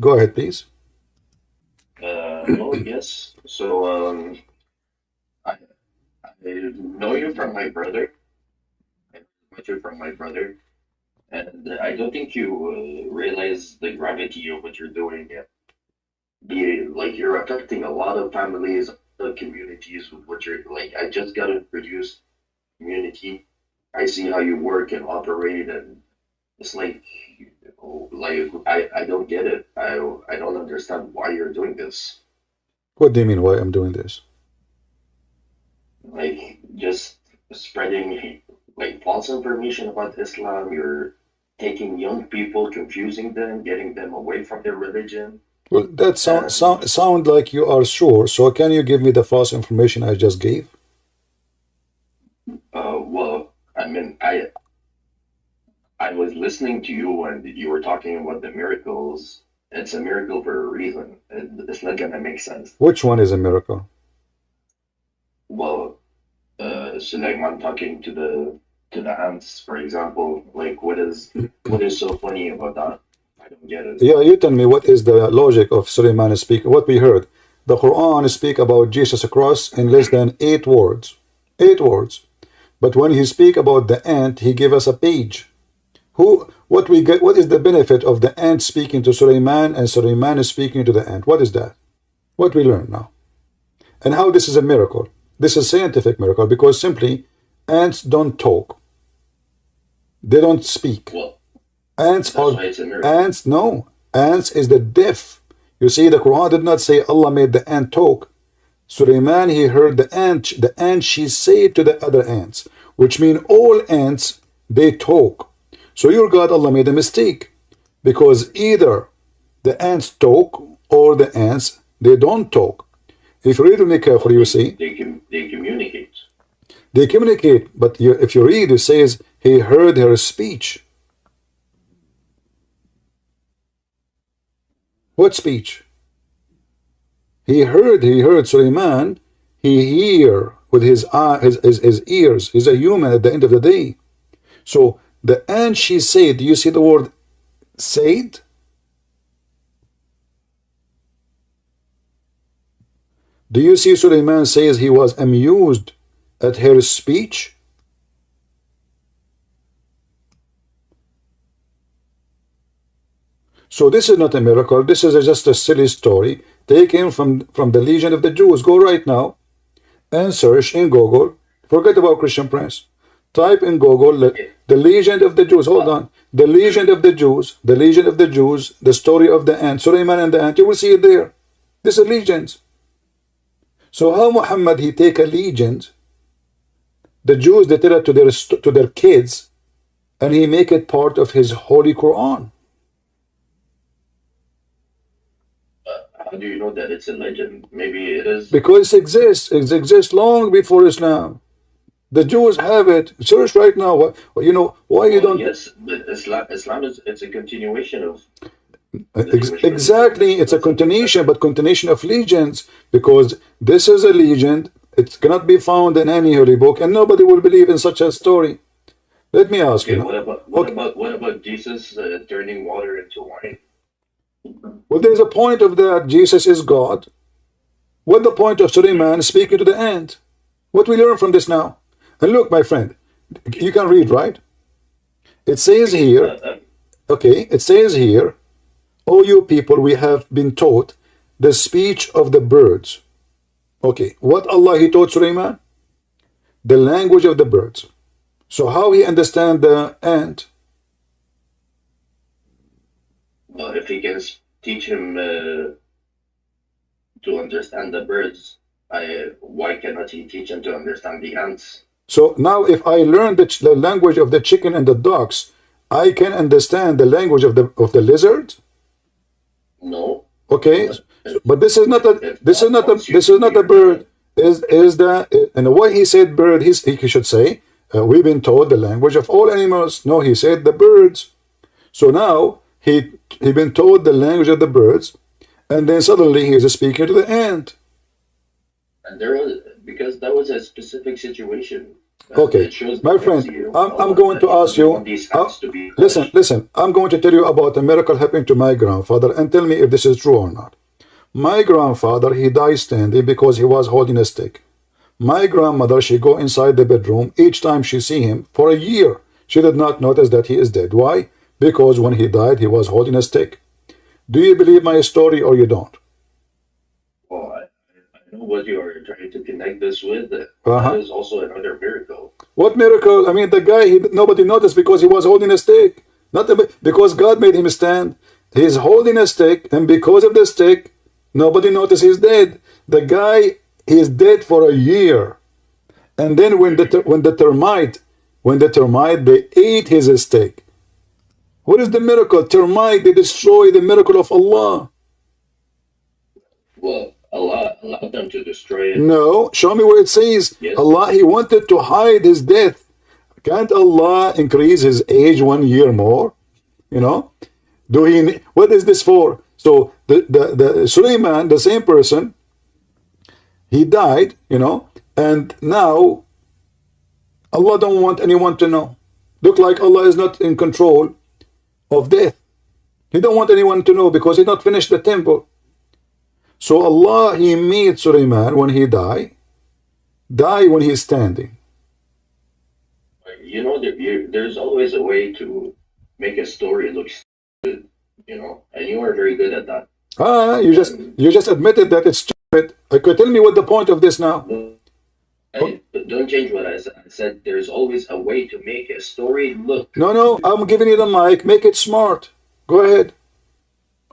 Go ahead, please. Hello, yes. I, I know you from my brother. I met you from my brother, and I don't think you realize the gravity of what you're doing. Like you're affecting a lot of families, communities with what you're like. I just got introduced community. I see how you work and operate, and it's like I don't get it. I don't understand why you're doing this. What do you mean why I'm doing this? Like just spreading like false information about Islam. You're taking young people, confusing them, getting them away from their religion. Well, that And sound like you are sure. So can you give me the false information I just gave? well, I mean, I was listening to you and you were talking about the miracles. It's a miracle for a reason. It's not gonna make sense. Which one is a miracle? Well, so like when I'm talking to the ants, for example, like what is so funny about that? I don't get it. Yeah, you tell me what is the logic of Suleiman speaking. What we heard, the Quran speak about Jesus cross in less than 8 words, 8 words. But when he speak about the ant, he give us a page. What we get? What is the benefit of the ant speaking to Suleiman and Suleiman is speaking to the ant? What is that? What we learn now, and how this is a miracle. This is scientific miracle because simply ants don't talk. They don't speak. Well, Ants that's are why it's a miracle. ants. No, ants is the deaf. You see, the Quran did not say Allah made the ant talk. Suleiman he heard the ant. The ant she said to the other ants, which mean all ants they talk. So your God Allah made a mistake because either the ants talk or the ants they don't talk. If you read really Well, carefully, you see they communicate. they communicate. But if you read, it says he heard her speech. What speech? He heard Suleiman, he hear with his eye, his ears. He's a human at the end of the day. So the and she said, do you see the word said? Do you see Suleiman says he was amused at her speech? So this is not a miracle. This is just a silly story taken from the Legion of the Jews. Go right now and search in Google. Forget about Christian Prince. Type in Google Yeah. the Legion of the Jews. Hold Uh, on. The Legion of the Jews. The Legion of the Jews. The story of the ant. Suleiman and the ant. You will see it there. This is legions. So how Muhammad he take a legend? The Jews they tell it to their kids, and he make it part of his holy Quran. how do you know that it's a legend? Maybe it is. Because it exists. It exists long before Islam. The Jews have it. Search right now. You know why you Well, don't? yes, but Islam is it's a continuation of Islam. Exactly, it's a That's something continuation, different. but continuation of legends, because this is a legend. It cannot be found in any holy book, and nobody will believe in such a story. Let me ask you Okay, now. Okay, what about Jesus turning water into wine? well, there's a point of that. Jesus is God. What the point of Suleiman speaking to the ant? What we learn from this now? And look, my friend, you can read, right? It says here, Uh, uh, okay, it says here, O you people, we have been taught the speech of the birds. Okay, what Allah he taught Suleiman? The language of the birds. So how he understand the ant? well, if he can teach him to understand the birds, why cannot he teach him to understand the ants? So now if I learn the language of the chicken and the ducks, I can understand the language of the lizard. No, Okay, but but this is not a if God wants you this to is not a hear bird. Is the and why he said bird? He should say we've been taught the language of all animals. No, he said the birds. So now he been told the language of the birds, and then suddenly he is speaking to the ant. and there was because that was a specific situation. Okay, my friend, I'm going to ask you, listen, I'm going to tell you about a miracle happening to my grandfather and tell me if this is true or not. My grandfather, he died standing because he was holding a stick. My grandmother, she go inside the bedroom. Each time she see him, for a year, she did not notice that he is dead. Why? Because when he died, he was holding a stick. Do you believe my story or you don't? Well, I know what you are trying to connect this with. That is also another miracle. What miracle? I mean, the guy, nobody noticed because he was holding a stick. Not because God made him stand. He's holding a stick, and because of the stick, nobody noticed he's dead. The guy is dead for a year. And then when the termite, they ate his stick. What is the miracle? Termite, they destroy the miracle of Allah. Well, Allah allowed them to destroy it. No, show me where it says. Yes. Allah, he wanted to hide his death. Can't Allah increase his age 1 year more? You know? What is this for? So the Sulaiman, the same person, he died, you know, and now Allah don't want anyone to know. Look like Allah is not in control of death. He don't want anyone to know because he not finished the temple. So Allah, he made Sulaiman when he die when he's standing. You know, there's always a way to make a story look stupid, you know, and you are very good at that. You just admitted that it's stupid. Okay, tell me what the point of this now. Don't change what I said. I said there's always a way to make a story look. No, I'm giving you the mic. Make it smart. Go ahead.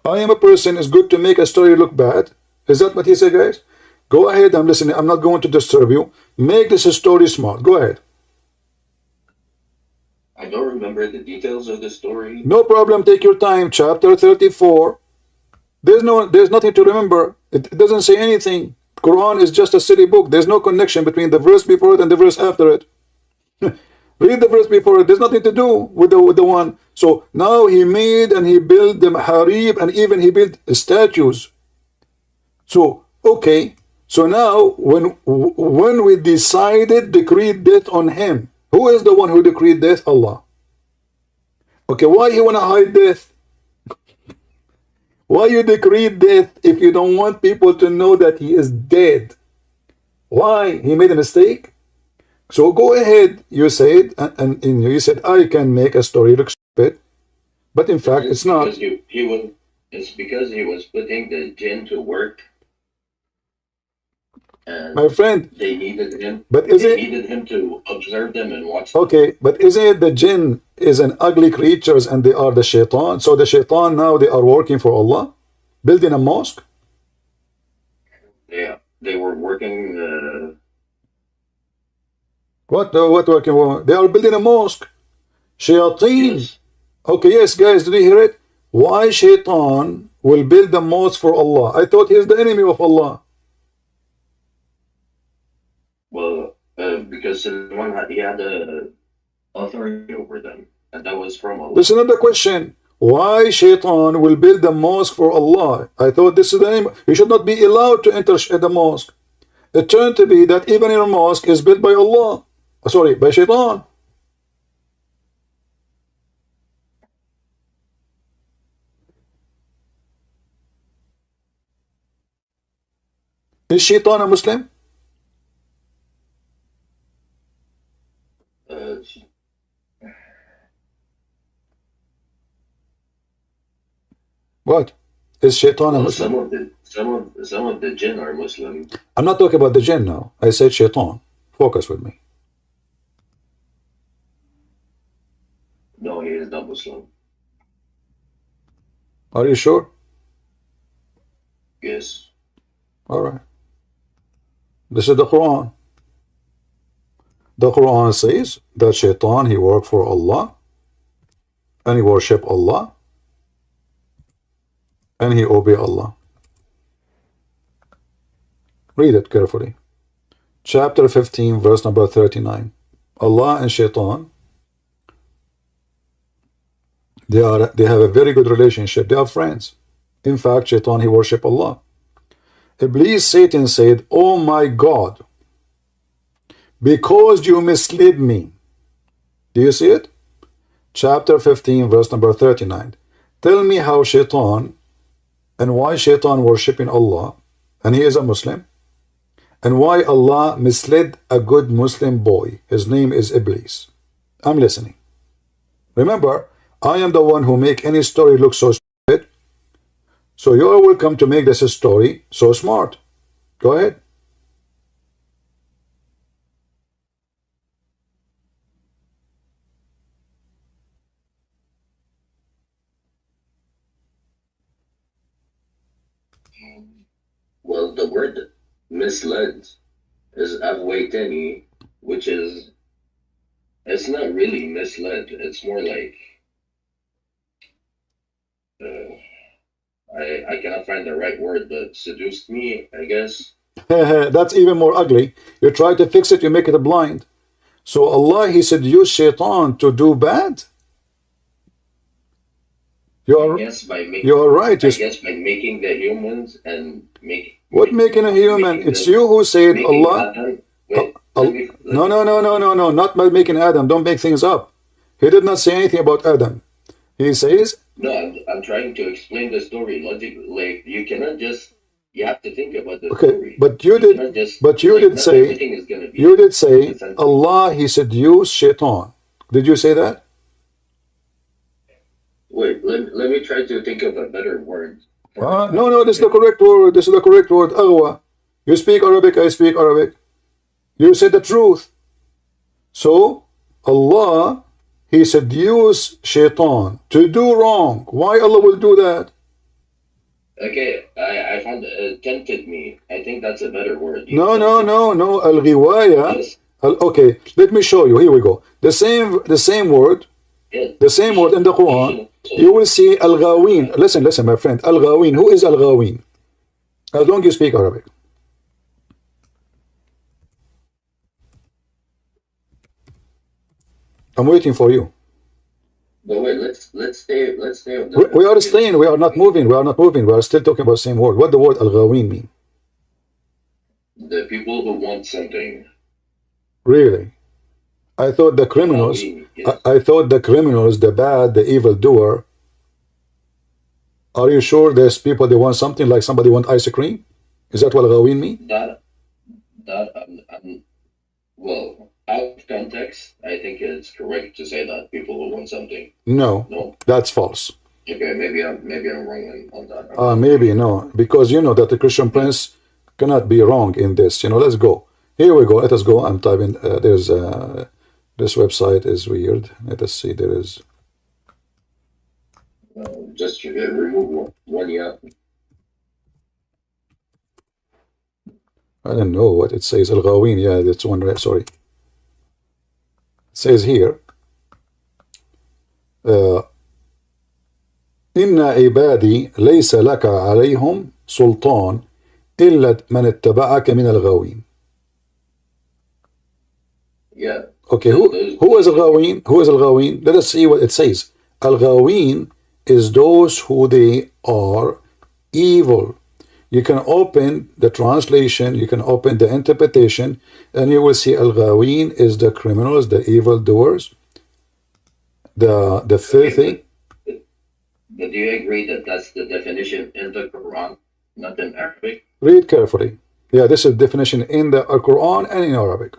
I am a person. It's good to make a story look bad. Is that what he said, guys? Go ahead. I'm listening. I'm not going to disturb you. Make this a story smart. Go ahead. I don't remember the details of the story. No problem. Take your time. Chapter 34. There's nothing to remember. It doesn't say anything. Quran is just a silly book. There's no connection between the verse before it and the verse after it. Read the verse before it. There's nothing to do with the one. So now he made and he built the harib and even he built statues. So, okay. So now when we decided decreed death on him, who is the one who decreed death? Allah. Okay, why you want to hide death? Why you decreed death if you don't want people to know that he is dead? Why? He made a mistake? So go ahead, you said, and you said, I can make a story look stupid. But in fact, it's not. It's because he was putting the jinn to work. And my friend, they needed him. But needed him to observe them and watch them. Okay, but isn't it the jinn is an ugly creatures and they are the shaitan? So the shaitan now they are working for Allah, building a mosque. Yeah, they were working. What working? They are building a mosque. Shayateen. Yes. Okay, yes, guys, did you hear it? Why shaitan will build a mosque for Allah? I thought he's the enemy of Allah. Well, because he had authority over them, and that was from Allah. There's another question. Why shaitan will build a mosque for Allah? I thought this is the name. You should not be allowed to enter the mosque. It turned to be that even your mosque is built by Allah. Sorry, by shaitan. Is shaitan a Muslim? What? Is shaitan a Muslim? Some of the jinn are Muslim. I'm not talking about the jinn now. I said shaitan. Focus with me. No, he is not Muslim. Are you sure? Yes. All right. This is the Quran. The Quran says that shaitan, he worked for Allah and he worship Allah and he obey Allah. Read it carefully. Chapter 15, verse number 39. Allah and shaitan, they have a very good relationship. They are friends. In fact, shaitan, he worship Allah. Iblis, Satan said, oh my God, because you misled me. Do you see it? Chapter 15, verse number 39. Tell me how Shaitan and why Shaitan worshipping Allah, and he is a Muslim, and why Allah misled a good Muslim boy. His name is Iblis. I'm listening. Remember, I am the one who make any story look so stupid. So you are welcome to make this story so smart. Go ahead. Well, the word misled is avwaitani, which is, it's not really misled. It's more like, I cannot find the right word, but seduced me, I guess. That's even more ugly. You try to fix it, you make it blind. So Allah, he seduced Shaitan to do bad. You are right. I guess by making the humans and what making a human? It's you who said Allah. No, not by making Adam. Don't make things up. He did not say anything about Adam. He says. No, I'm trying to explain the story logically. Like, you cannot just. You have to think about the story. But you did say Allah, he seduced Shaitan. Did you say that? Wait, let me try to think of a better word. No, this is the correct word. This is the correct word. Aghwa. You speak Arabic, I speak Arabic. You said the truth. So, Allah, he seduced Shaitan to do wrong. Why Allah will do that? Okay, I found tempted me. I think that's a better word. No. Al-Ghiwaya. Yes. Okay, let me show you. Here we go. The same word. Yes. The same word in the Quran. You will see Al-Ghawin. Listen, my friend. Al-Ghawin. Who is Al-Ghawin? As long as you speak Arabic. I'm waiting for you. But wait, let's stay on the we are staying, we are not moving, we are still talking about the same word. What the word Al-Ghawin mean? The people who want something. Really? I thought the criminals, yes. I thought the criminals, the bad, the evil doer. Are you sure there's people, they want something, like somebody want ice cream? Is that what Al-Ghawin mean? Well, out of context, I think it's correct to say that people who want something. No, that's false. Okay, maybe I'm wrong on that. Maybe no, because you know that the Christian Prince cannot be wrong in this. You know, let's go. Here we go. Let us go. I'm typing. There's this website is weird. Let us see. There is. Just remove one. Yeah. I don't know what it says. Al-Ghawin. Yeah, that's one. Right. Sorry. Says here إن عبادي ليس لك عليهم سلطان إلا من اتبعك من الغاوين. Yeah. Okay, who is Al-Ghawin? Who is Al-Ghawin? Let us see what it says. Al-Ghawin is those who they are evil. You can open the translation, you can open the interpretation, and you will see Al-Ghawin is the criminals, the evildoers, the filthy. But do you agree that that's the definition in the Quran, not in Arabic? Read carefully. Yeah, this is definition in the Quran and in Arabic.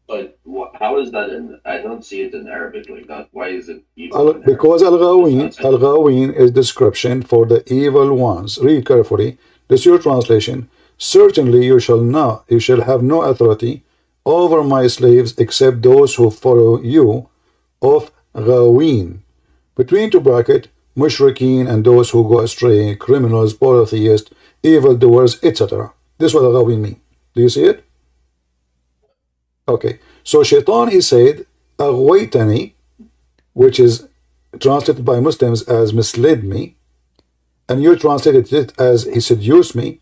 But how is that in? I don't see it in Arabic like that. Why is it evil? Because Al-Ghawin is description for the evil ones. Read carefully. This is your translation. Certainly you shall have no authority over my slaves except those who follow you of Ghawin. Between two brackets, mushrikeen and those who go astray, criminals, polytheists, evildoers, etc. This is what Al-Ghawin mean. Do you see it? Okay, so Shaitan, he said, Aghwaytani, which is translated by Muslims as misled me, and you translated it as he seduced me.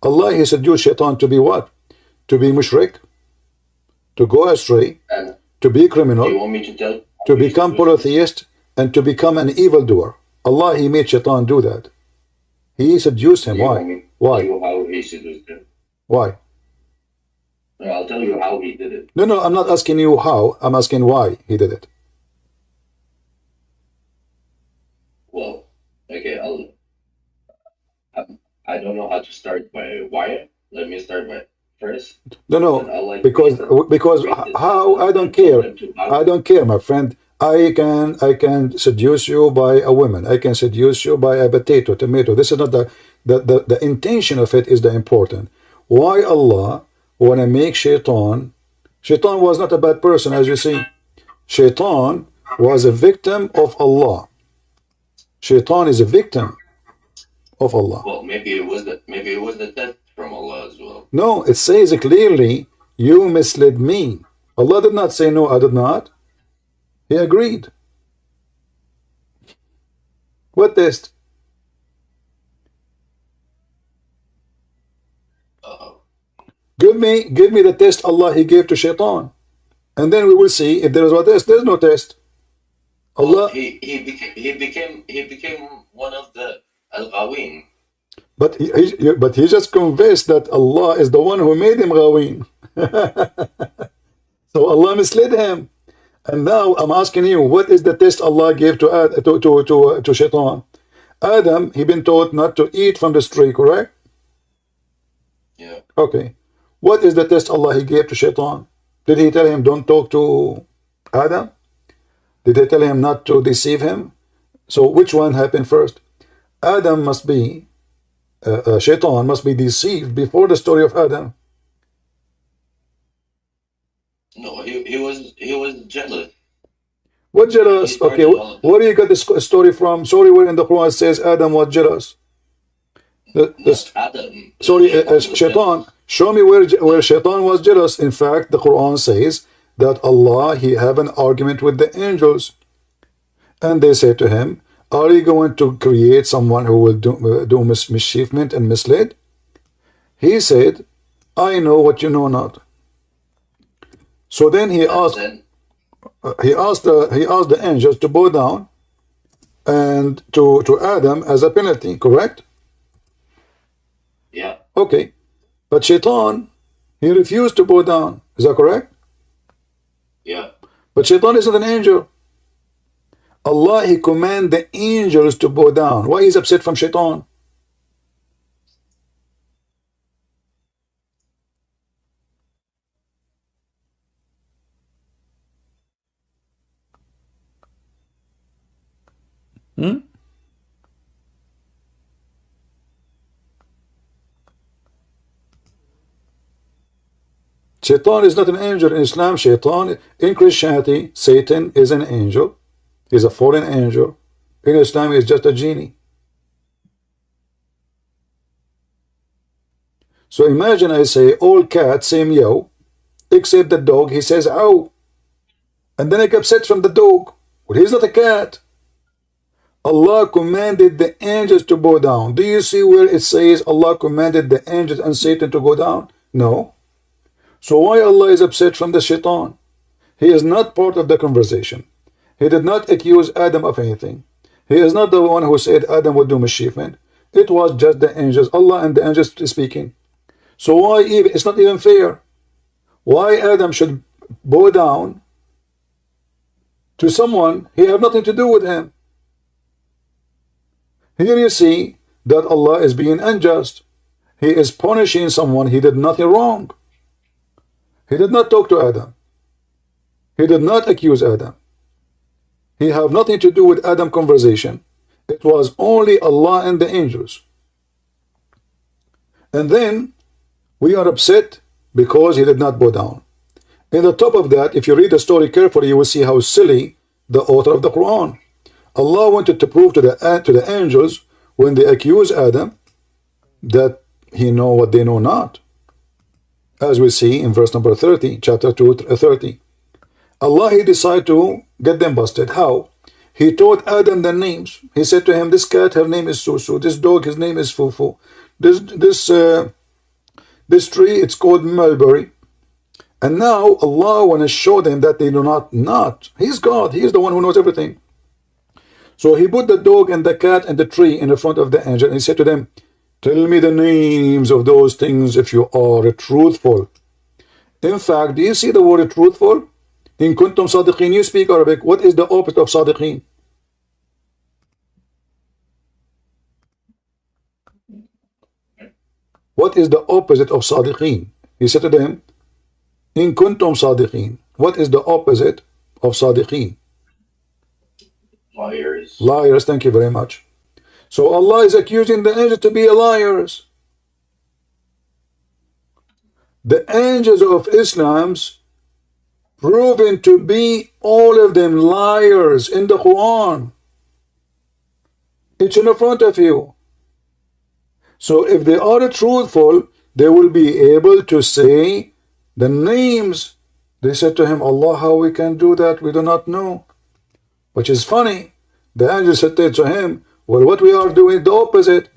Allah, he seduced Shaitan to be what? To be mushrik, to go astray, to be criminal, to become polytheist, and to become an evildoer. Allah, he made Shaitan do that. He seduced him. Why? Why? How he seduced him? Why? I'll tell you how he did it. No, no, I'm not asking you how. I'm asking why he did it. Well, okay, I don't know how to start by why. Let me start by first. No, That no, Allah because created how, Adam I don't and told care. him to bow. I don't care, my friend. I can seduce you by a woman. I can seduce you by a potato, tomato. This is not the intention of it is the important. Why Allah wanna make Shaitan? Shaitan was not a bad person, as you see. Shaitan was a victim of Allah. Shaitan is a victim of Allah. Well, maybe it was the test from Allah as well. No, it says clearly, you misled me. Allah did not say no, I did not. He agreed. What test? Uh-oh. Give me the test Allah He gave to Shaitan, and then we will see if there is a test. There is no test. Allah. Well, he became one of the al-Ghawin. But he just confessed that Allah is the one who made him Ghawin. So Allah misled him. And now I'm asking you, what is the test Allah gave to Shaitan? Adam, he been taught not to eat from this tree, correct? Yeah. Okay. What is the test Allah He gave to Shaitan? Did He tell him don't talk to Adam? Did He tell him not to deceive him? So which one happened first? Adam must be, Shaitan must be deceived before the story of Adam. No, he was jealous. What jealous? Okay, where do you get this story from? Sorry, where in the Quran it says Adam was jealous? Adam. Sorry, Shaitan. Show me where Shaitan was jealous. In fact, the Quran says that Allah, He have an argument with the angels. And they say to him, are you going to create someone who will do mischievement and mislead? He said, I know what you know not. So then he asked the angels to bow down and to Adam as a penalty, correct? Yeah. Okay. But Shaitan, he refused to bow down. Is that correct? Yeah. But Shaitan is not an angel. Allah, He command the angels to bow down. Why is upset from Shaitan? Shaitan is not an angel in Islam. Shaitan, in Christianity, Satan is an angel. He's a fallen angel. In Islam, he's just a genie. So imagine I say, all cats say meow, except the dog, he says ow. And then I get upset from the dog. Well, he's not a cat. Allah commanded the angels to bow down. Do you see where it says Allah commanded the angels and Satan to go down? No. So why Allah is upset from the Shaitan? He is not part of the conversation. He did not accuse Adam of anything. He is not the one who said Adam would do mischievement. It was just the angels, Allah and the angels speaking. So why even, it's not even fair. Why Adam should bow down to someone he have nothing to do with him? Here you see that Allah is being unjust. He is punishing someone he did nothing wrong. He did not talk to Adam. He did not accuse Adam. He have nothing to do with Adam conversation. It was only Allah and the angels. And then we are upset because he did not bow down. In the top of that, if you read the story carefully, you will see how silly the author of the Quran. Allah wanted to prove to the angels when they accuse Adam that he know what they know not. As we see in verse number 30, chapter 2:30. Allah, he decided to get them busted. How? He taught Adam the names. He said to him, this cat, her name is Susu. This dog, his name is Fufu. This tree, it's called mulberry. And now Allah want to show them that they do not. He's God. He is the one who knows everything. So he put the dog and the cat and the tree in the front of the angel. And he said to them, tell me the names of those things if you are truthful. In fact, do you see the word truthful? In kuntum sadiqin, you speak Arabic. What is the opposite of sadiqin? What is the opposite of sadiqin? He said to them, in kuntum sadiqin. What is the opposite of sadiqin? Liars. Liars, thank you very much. So Allah is accusing the angels to be liars. The angels of Islam's proven to be all of them liars in the Quran. It's in the front of you. So if they are truthful, they will be able to say the names. They said to him, Allah, how we can do that? We do not know. Which is funny. The angel said to him, well, what we are doing the opposite.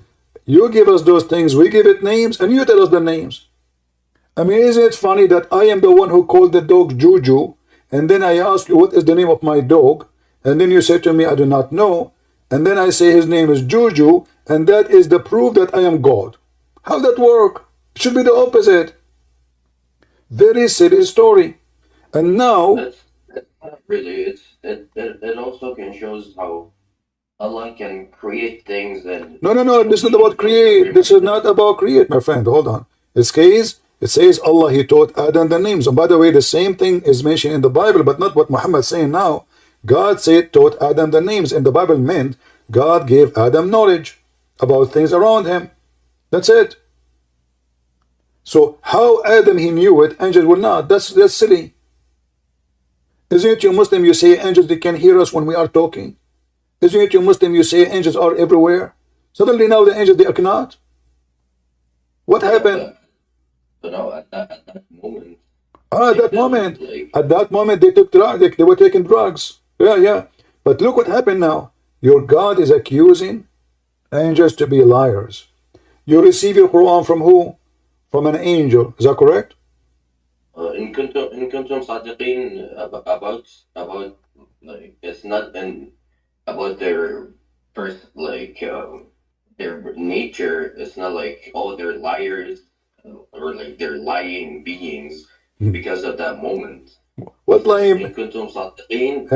You give us those things, we give it names, and you tell us the names. I mean, isn't it funny that I am the one who called the dog Juju, and then I ask you, what is the name of my dog? And then you say to me, I do not know. And then I say his name is Juju, and that is the proof that I am God. How that work? It should be the opposite. Very silly story. And now... That's not really. It also can shows how Allah can create things and... No, this is not about create. This is not about create, my friend. Hold on. It says Allah, He taught Adam the names. And by the way, the same thing is mentioned in the Bible, but not what Muhammad is saying now. God said, taught Adam the names. And the Bible meant God gave Adam knowledge about things around him. That's it. So how Adam, he knew it, angels will not. That's silly. Isn't it you Muslim, you say angels, they can hear us when we are talking? Isn't it you Muslim, you say angels are everywhere? Suddenly now the angels, they cannot. What happened? But no, at that moment. At that moment, they took drugs. They were taking drugs. Yeah. But look what happened now. Your God is accusing angels to be liars. You receive your Quran from who? From an angel. Is that correct? In kuntum sadiqin, about like it's not about their first their nature. It's not like, oh, they're liars or like they're lying beings because of that moment. What lying? In kuntum sadiqin,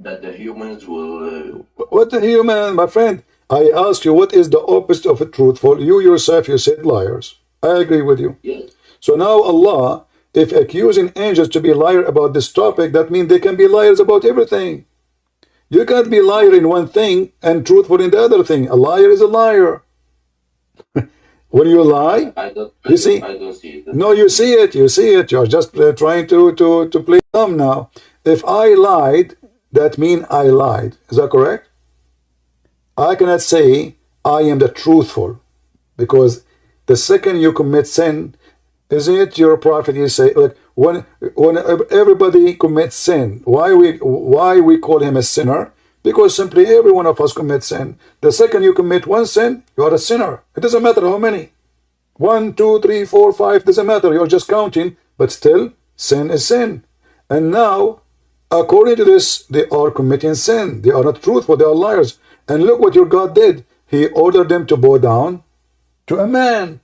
that the humans will... What the human, my friend? I asked you, what is the opposite of a truthful? You yourself, you said liars. I agree with you. Yes. So now Allah, if accusing angels to be liar about this topic, that means they can be liars about everything. You can't be liar in one thing and truthful in the other thing. A liar is a liar. When you lie, I don't see it. No, you see it. You're just trying to play dumb now. If I lied, that means I lied. Is that correct? I cannot say I am the truthful, because the second you commit sin, isn't it your prophet? You say, like, when everybody commits sin, why we call him a sinner? Because simply every one of us commits sin. The second you commit one sin, you are a sinner. It doesn't matter how many. 1, 2, 3, 4, 5, doesn't matter. You're just counting, but still, sin is sin. And now, according to this, they are committing sin. They are not truthful. They are liars. And look what your God did. He ordered them to bow down to a man.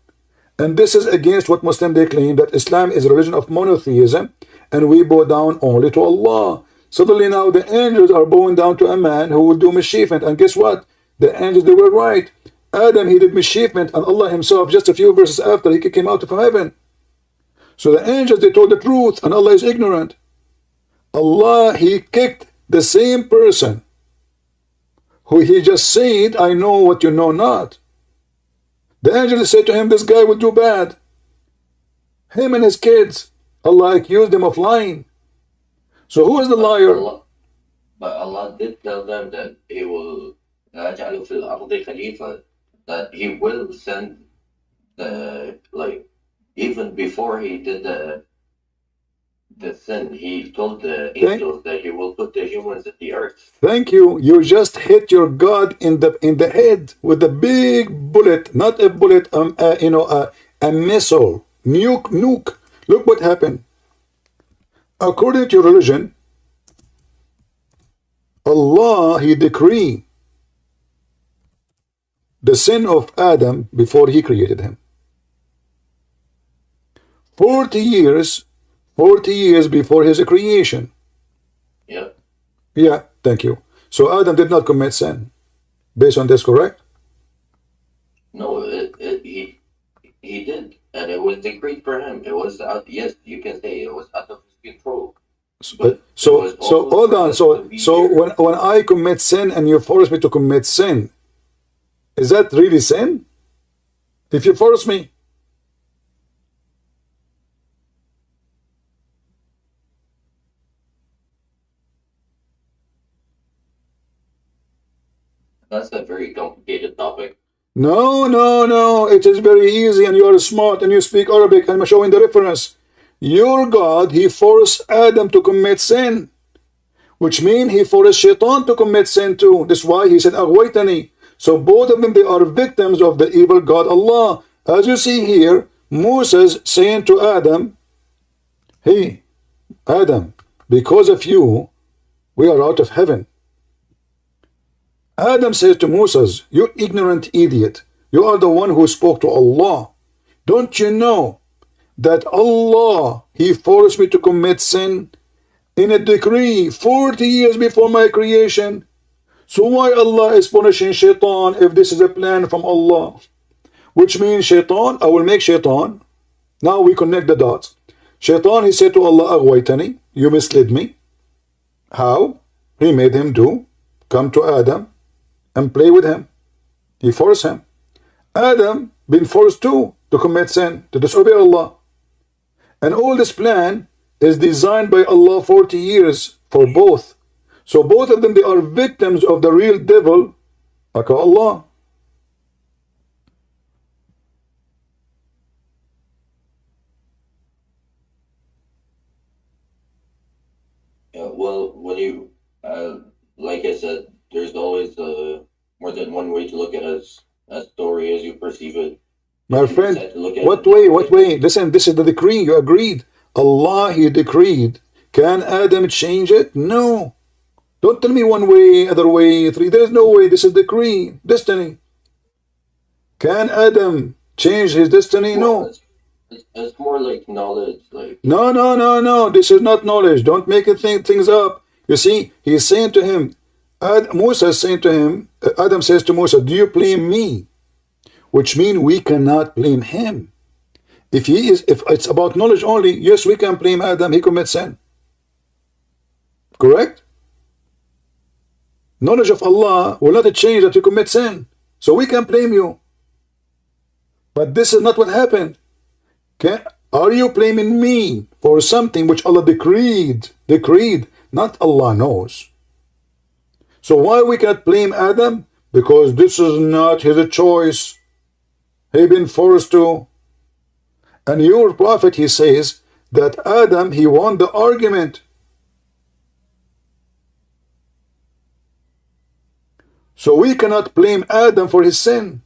And this is against what Muslims they claim, that Islam is a religion of monotheism, and we bow down only to Allah. Suddenly now the angels are bowing down to a man who will do mischievement. And guess what? The angels, they were right. Adam, he did mischievement, and Allah himself, just a few verses after, he came out from heaven. So the angels, they told the truth, and Allah is ignorant. Allah, he kicked the same person who he just said, I know what you know not. The angel said to him, this guy will do bad. Him and his kids, Allah accused them of lying. So who is the liar? But Allah did tell them that He will that He will send even before He did the sin, He told the angels that He will put the humans at the earth. Thank you. You just hit your God in the head with a big bullet, not a bullet, a missile, nuke. Look what happened. According to your religion, Allah, He decreed the sin of Adam before he created him. 40 years, 40 years before his creation. Yeah. Yeah, thank you. So Adam did not commit sin. Based on this, correct? No, he did, and it was decreed for him. It was yes, you can say it was out of his control. But So hold on. So when I commit sin and you force me to commit sin, is that really sin? If you force me, that's a very complicated topic. no. It is very easy, and you are smart, and you speak Arabic. I'm showing the reference. Your God, he forced Adam to commit sin, which means he forced Shaitan to commit sin too. That's why he said, "Aghwaytani." So both of them, they are victims of the evil God Allah. As you see here, Moses saying to Adam, "Hey, Adam, because of you, we are out of heaven." Adam says to Moses, "You ignorant idiot, you are the one who spoke to Allah. Don't you know that Allah, he forced me to commit sin in a decree 40 years before my creation? So why Allah is punishing Shaitan if this is a plan from Allah?" Which means Shaitan, I will make Shaitan. Now we connect the dots. Shaitan, he said to Allah, "Aghwaytani, you misled me." How? He made him come to Adam and play with him. He forced him. Adam been forced to commit sin, to disobey Allah. And all this plan is designed by Allah 40 years for both. So both of them, they are victims of the real devil, like Allah. Yeah, well, when you, like I said, there's always more than one way to look at a story as you perceive it. My friend, what way? Listen, this is the decree, you agreed. Allah, he decreed. Can Adam change it? No. Don't tell me one way, other way, three. There is no way. This is decree, destiny. Can Adam change his destiny? No. It's more like knowledge. Like No. This is not knowledge. Don't make it things up. You see, he's saying to him, Musa is saying to him, Adam says to Musa, "Do you blame me?" Which means we cannot blame him. If it's about knowledge only, yes, we can blame Adam. He commits sin. Correct? Knowledge of Allah will not change that you commit sin. So we can blame you. But this is not what happened. Are you blaming me for something which Allah decreed? Not Allah knows. So why we cannot blame Adam? Because this is not his choice. He been forced to. And your prophet, he says that Adam, he won the argument. So we cannot blame Adam for his sin.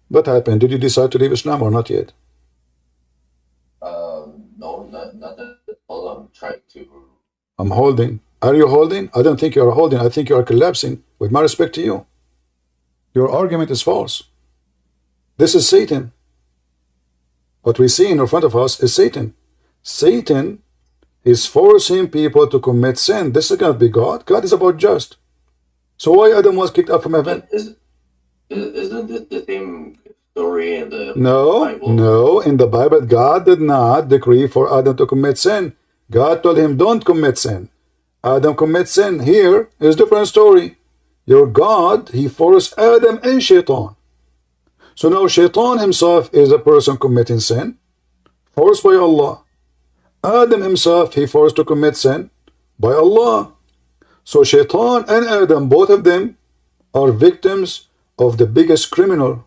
What happened? Did you decide to leave Islam or not yet? No, not at all. I'm trying to. I'm holding. Are you holding? I don't think you are holding. I think you are collapsing. With my respect to you, your argument is false. This is Satan. What we see in front of us is Satan. Satan is forcing people to commit sin. This is going to be God. God is about just. So why Adam was kicked out from heaven? Isn't this the same story in the Bible? No. In the Bible, God did not decree for Adam to commit sin. God told him, "Don't commit sin." Adam commits sin. Here is a different story. Your God, he forced Adam and Shaitan. So now Shaitan himself is a person committing sin, forced by Allah. Adam himself, he forced to commit sin by Allah. So Shaitan and Adam, both of them, are victims of the biggest criminal,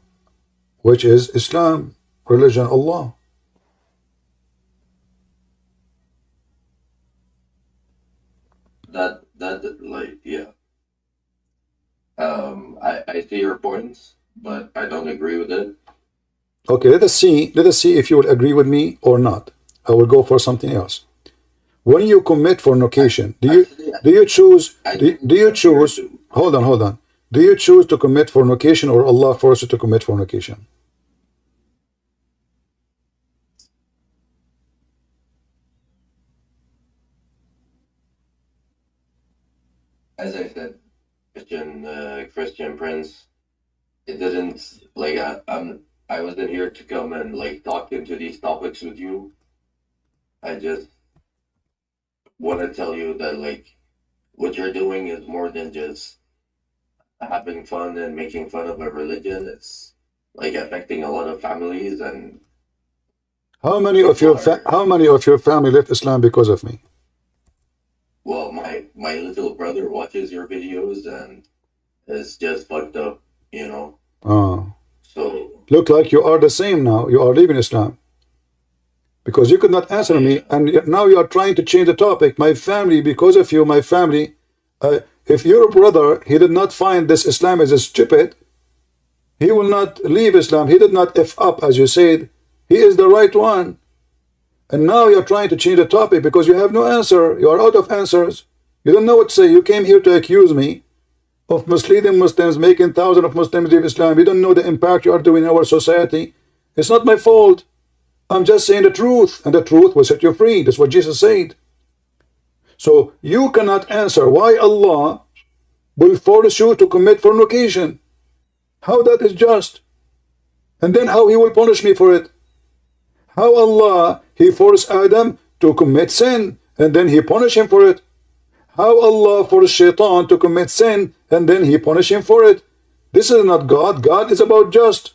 which is Islam, religion, Allah. That like, yeah. I see your points, but I don't agree with it. Okay, let us see. Let us see if you will agree with me or not. I will go for something else. When you commit fornication, do you choose? Do you choose? Hold on, hold on. Do you choose to commit fornication, or Allah forces you to commit fornication? As I said, Christian Prince, it didn't like I wasn't here to come and like talk into these topics with you. I just want to tell you that like what you're doing is more than just having fun and making fun of a religion. It's like affecting a lot of families, and How many of your family left Islam because of me? well, my little brother watches your videos and it's just fucked up, you know. Oh, So look like you are the same now. You are leaving Islam because you could not answer me, and now you are trying to change the topic. My family, because of you, my family. If your brother, he did not find this Islam as a stupid, he will not leave Islam. He did not F up, as you said. He is the right one. And now you're trying to change the topic because you have no answer. You are out of answers. You don't know what to say. You came here to accuse me of misleading Muslims, making thousands of Muslims leave Islam. You don't know the impact you are doing in our society. It's not my fault. I'm just saying the truth, and the truth will set you free. That's what Jesus said. So you cannot answer why Allah will force you to commit fornication. How that is just? And then how he will punish me for it? How Allah, he forced Adam to commit sin, and then he punished him for it? How Allah forced Shaitan to commit sin, and then he punished him for it? This is not God. God is about just.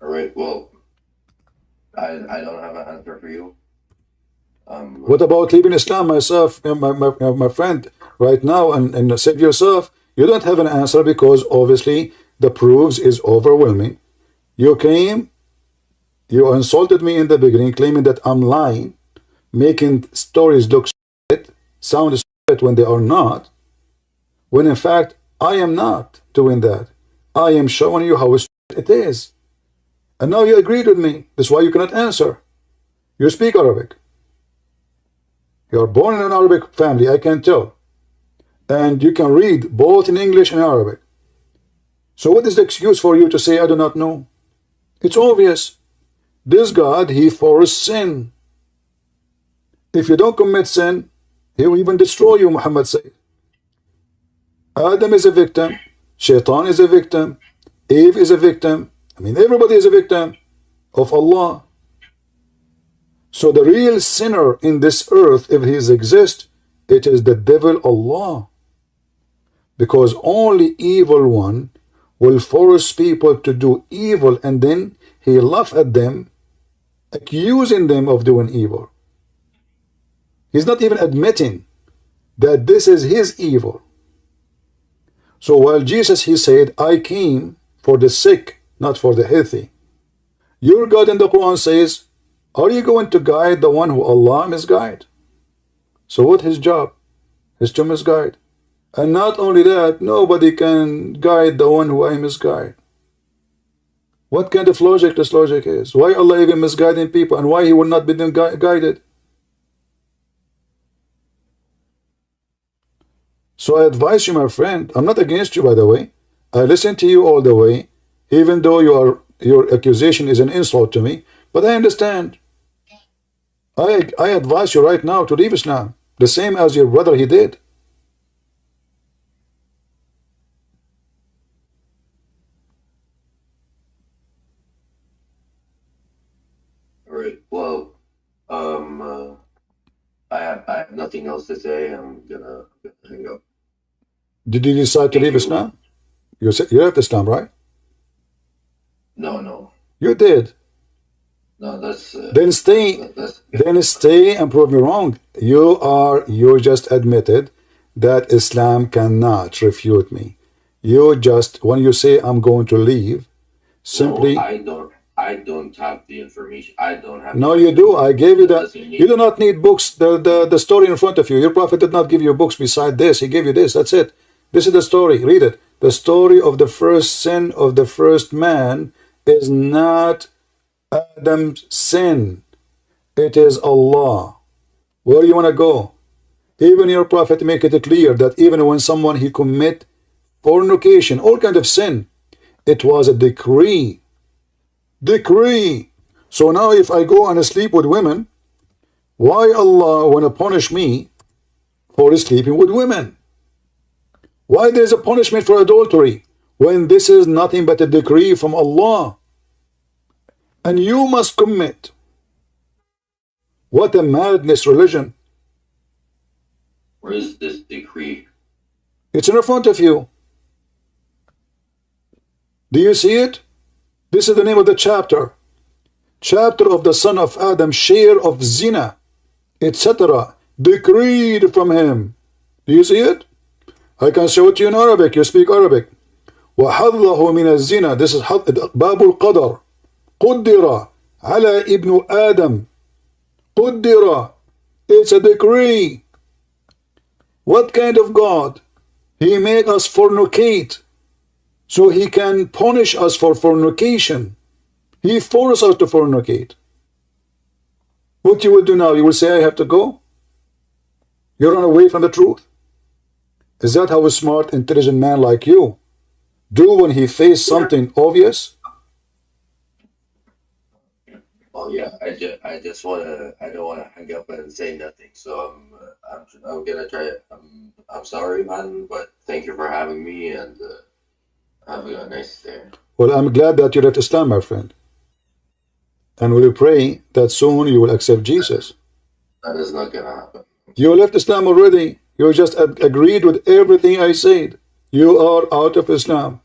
all right, well, I don't have an answer for you. What about leaving Islam, myself, my friend, right now, and save yourself? You don't have an answer because obviously the proofs is overwhelming. You came, you insulted me in the beginning, claiming that I'm lying, making stories look shit, sound shit when they are not, when in fact I am not doing that. I am showing you how shit it is. And now you agreed with me. That's why you cannot answer. You speak Arabic. You are born in an Arabic family, I can tell. And you can read both in English and Arabic. So what is the excuse for you to say, I do not know? It's obvious. This God, he forced sin. If you don't commit sin, he will even destroy you, Muhammad said. Adam is a victim. Shaitan is a victim. Eve is a victim. I mean, everybody is a victim of Allah. So the real sinner in this earth, if he exists, it is the devil, Allah. Because only evil one will force people to do evil, and then he laughs at them, accusing them of doing evil. He's not even admitting that this is his evil. So while Jesus, he said, I came for the sick, not for the healthy. Your God in the Quran says, are you going to guide the one who Allah misguide? So what his job? Is to misguide. And not only that, nobody can guide the one who I misguide. What kind of logic this logic is? Why Allah even misguiding people, and why he will not be them guided? So I advise you, my friend, I'm not against you, by the way. I listen to you all the way, even though your accusation is an insult to me, but I understand. I advise you right now to leave Islam, the same as your brother he did. All right, well, I have nothing else to say. I'm gonna hang up. Did you decide to Thank leave you. Islam? You left Islam, right? No. You did. No, that's Then stay. that's Then stay and prove me wrong. You just admitted that Islam cannot refute me. You just, when you say I'm going to leave, no. simply, I don't. I don't have the information. I don't have. No, you do. I gave you that. You do not need books. The story in front of you. Your prophet did not give you books beside this. He gave you this. That's it. This is the story. Read it. The story of the first sin of the first man is not Adam's sin. It is Allah. Where do you want to go? Even your prophet make it clear that even when someone he commit fornication, all kind of sin, it was a decree. Decree. So now if I go and sleep with women, why Allah want to punish me for sleeping with women? Why there is a punishment for adultery when this is nothing but a decree from Allah? And you must commit. What a madness religion. Where is this decree? It's in front of you. Do you see it? This is the name of the chapter. Chapter of the son of Adam, share of zina, etc. Decreed from him. Do you see it? I can show it to you in Arabic. You speak Arabic. وَحَظَّهُ مِنَ الزِّنَا. This is باب القدر. قُدِّرَ على ابن آدم. قُدِّرَ. It's a decree. What kind of God? He made us fornicate, so he can punish us for fornication. He forced us to fornicate. What you will do now? You will say, I have to go? You run away from the truth? Is that how a smart, intelligent man like you do when he faces something obvious? Oh yeah, I just wanna. I don't wanna hang up and say nothing. So I'm gonna try it. I'm sorry, man, but thank you for having me, and have a nice day. Well, I'm glad that you left Islam, my friend. And we pray that soon you will accept Jesus. That is not gonna happen. You left Islam already. You just agreed with everything I said. You are out of Islam.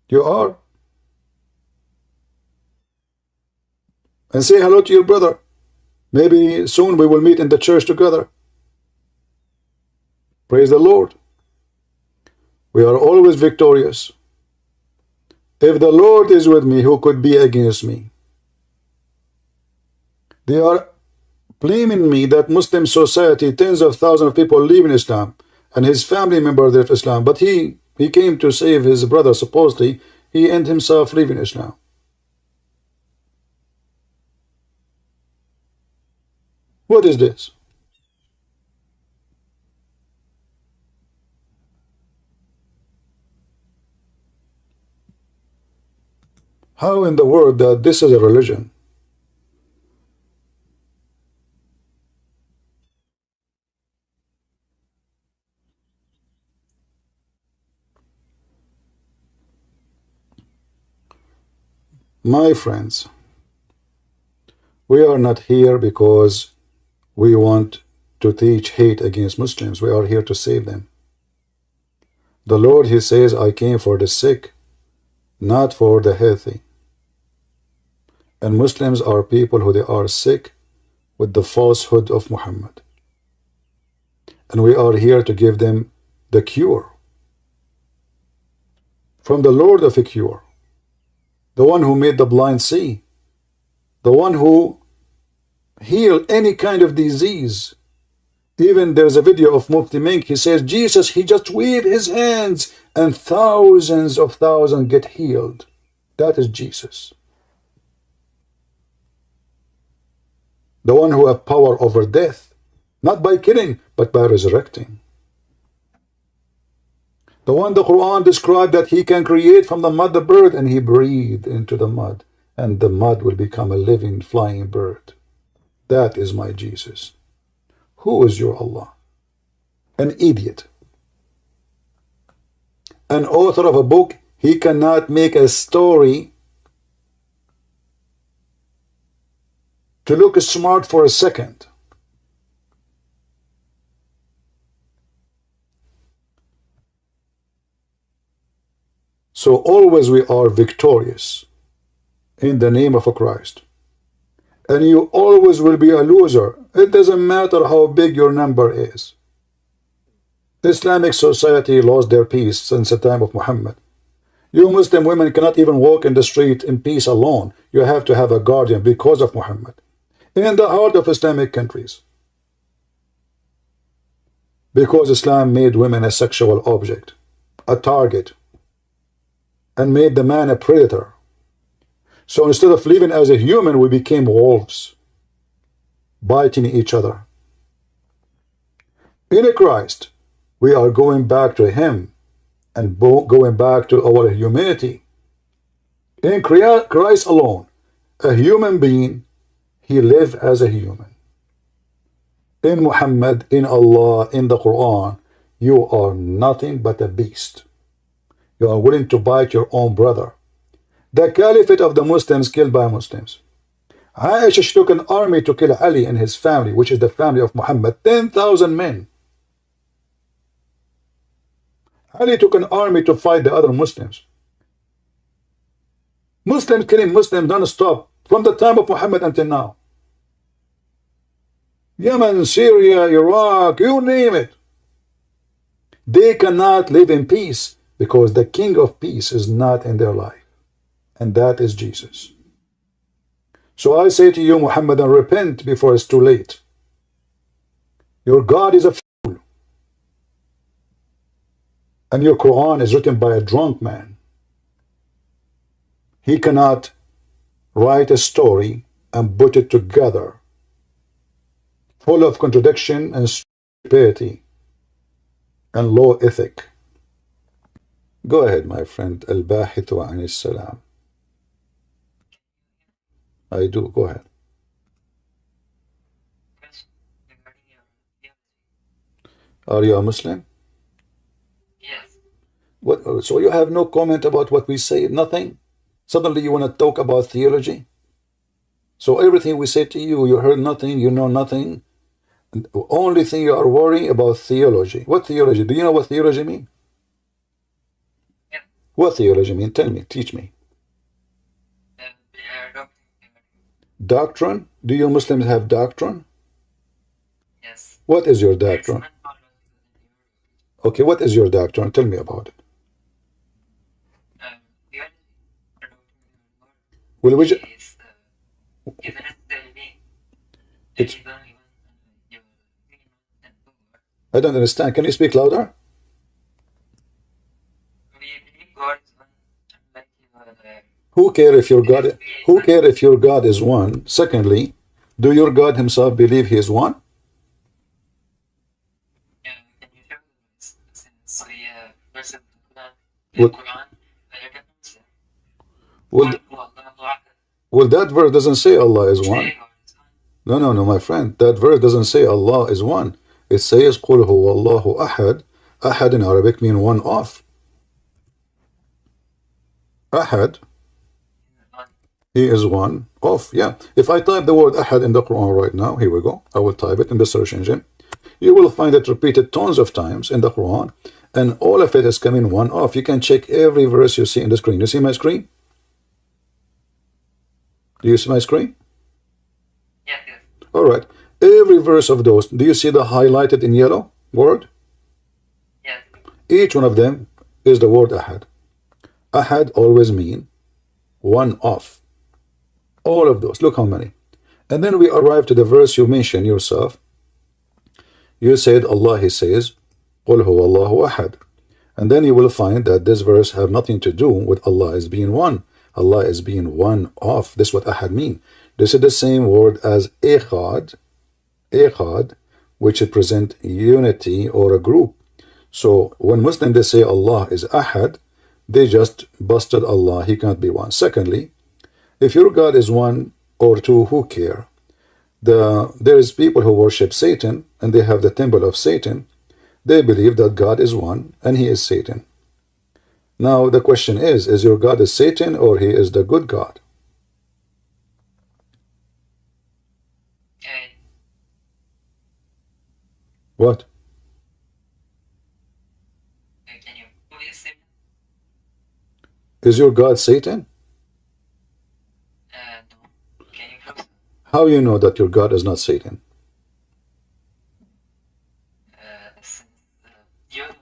You are. And say hello to your brother. Maybe soon we will meet in the church together. Praise the Lord. We are always victorious. If the Lord is with me, who could be against me? They are blaming me that Muslim society, tens of thousands of people live in Islam, and his family members of Islam. But he came to save his brother, supposedly. He and himself live in Islam. What is this? How in the world that this is a religion? My friends, we are not here because we want to teach hate against Muslims. We are here to save them. The Lord, he says, I came for the sick, not for the healthy. And Muslims are people who they are sick with the falsehood of Muhammad. And we are here to give them the cure from the Lord of a cure, the one who made the blind see, the one who healed any kind of disease. Even there's a video of Mufti Mink. He says, Jesus, he just waved his hands and thousands of thousands get healed. That is Jesus. The one who has power over death, not by killing, but by resurrecting. The one the Quran described that he can create from the mud the bird, and he breathed into the mud, and the mud will become a living flying bird. That is my Jesus. Who is your Allah? An idiot. An author of a book, he cannot make a story to look smart for a second. So always we are victorious in the name of Christ. And you always will be a loser. It doesn't matter how big your number is. Islamic society lost their peace since the time of Muhammad. You Muslim women cannot even walk in the street in peace alone. You have to have a guardian because of Muhammad. In the heart of Islamic countries. Because Islam made women a sexual object, a target, and made the man a predator. So instead of living as a human, we became wolves, biting each other. In Christ, we are going back to Him and going back to our humanity. In Christ alone, a human being, he lived as a human. In Muhammad, in Allah, in the Quran, you are nothing but a beast. You are willing to bite your own brother. The caliphate of the Muslims killed by Muslims. Aisha took an army to kill Ali and his family, which is the family of Muhammad, 10,000 men. Ali took an army to fight the other Muslims. Muslims killing Muslims non-stop from the time of Muhammad until now. Yemen, Syria, Iraq, you name it. They cannot live in peace because the King of Peace is not in their life. And that is Jesus. So I say to you, Muhammad, and repent before it's too late. Your God is a fool. And your Quran is written by a drunk man. He cannot write a story and put it together, full of contradiction and stupidity and low ethic. Go ahead, my friend. Al-Bahithu anis salam. I do. Go ahead. Are you a Muslim? Yes. What? So you have no comment about what we say? Nothing? Suddenly you want to talk about theology? So everything we say to you, you heard nothing, you know nothing. The only thing you are worrying about theology. What theology? Do you know what theology means? Yeah. What theology means? Tell me, teach me. Doctrine? Do you Muslims have doctrine? Yes. What is your doctrine? Okay, what is your doctrine? Tell me about it. Well, which it's, I don't understand. Can you speak louder? Who care if your God? Who care if your God is one? Secondly, do your God Himself believe He is one? Well, that verse doesn't say Allah is one. No, my friend. That verse doesn't say Allah is one. It says قُلْ هُوَ اللَّهُ أَحَدٌ. Ahad in Arabic means one of. Ahad, He is one of. Yeah. If I type the word Ahad in the Quran right now, here we go. I will type it in the search engine. You will find it repeated tons of times in the Quran, and all of it is coming one of. You can check every verse you see in the screen. You see my screen? Do you see my screen? Yeah, yes. All right. Every verse of those, do you see the highlighted in yellow word? Yes. Each one of them is the word Ahad. Ahad always mean one of. All of those. Look how many. And then we arrive to the verse you mentioned yourself. You said Allah, He says, قُلْ هُوَ اللَّهُ أَحَدٌ. And then you will find that this verse have nothing to do with Allah as being one. Allah is being one of. This is what Ahad mean. This is the same word as Echad, which represent unity or a group. So when Muslims they say Allah is Ahad, they just busted Allah. He cannot be one. Secondly, if your God is one or two, who care? There is people who worship Satan, and they have the temple of Satan. They believe that God is one and He is Satan. Now the question is your God is Satan or He is the good God? Okay. What? Can you please say? Is your God Satan? No. Can you please? How you know that your God is not Satan? Since you're making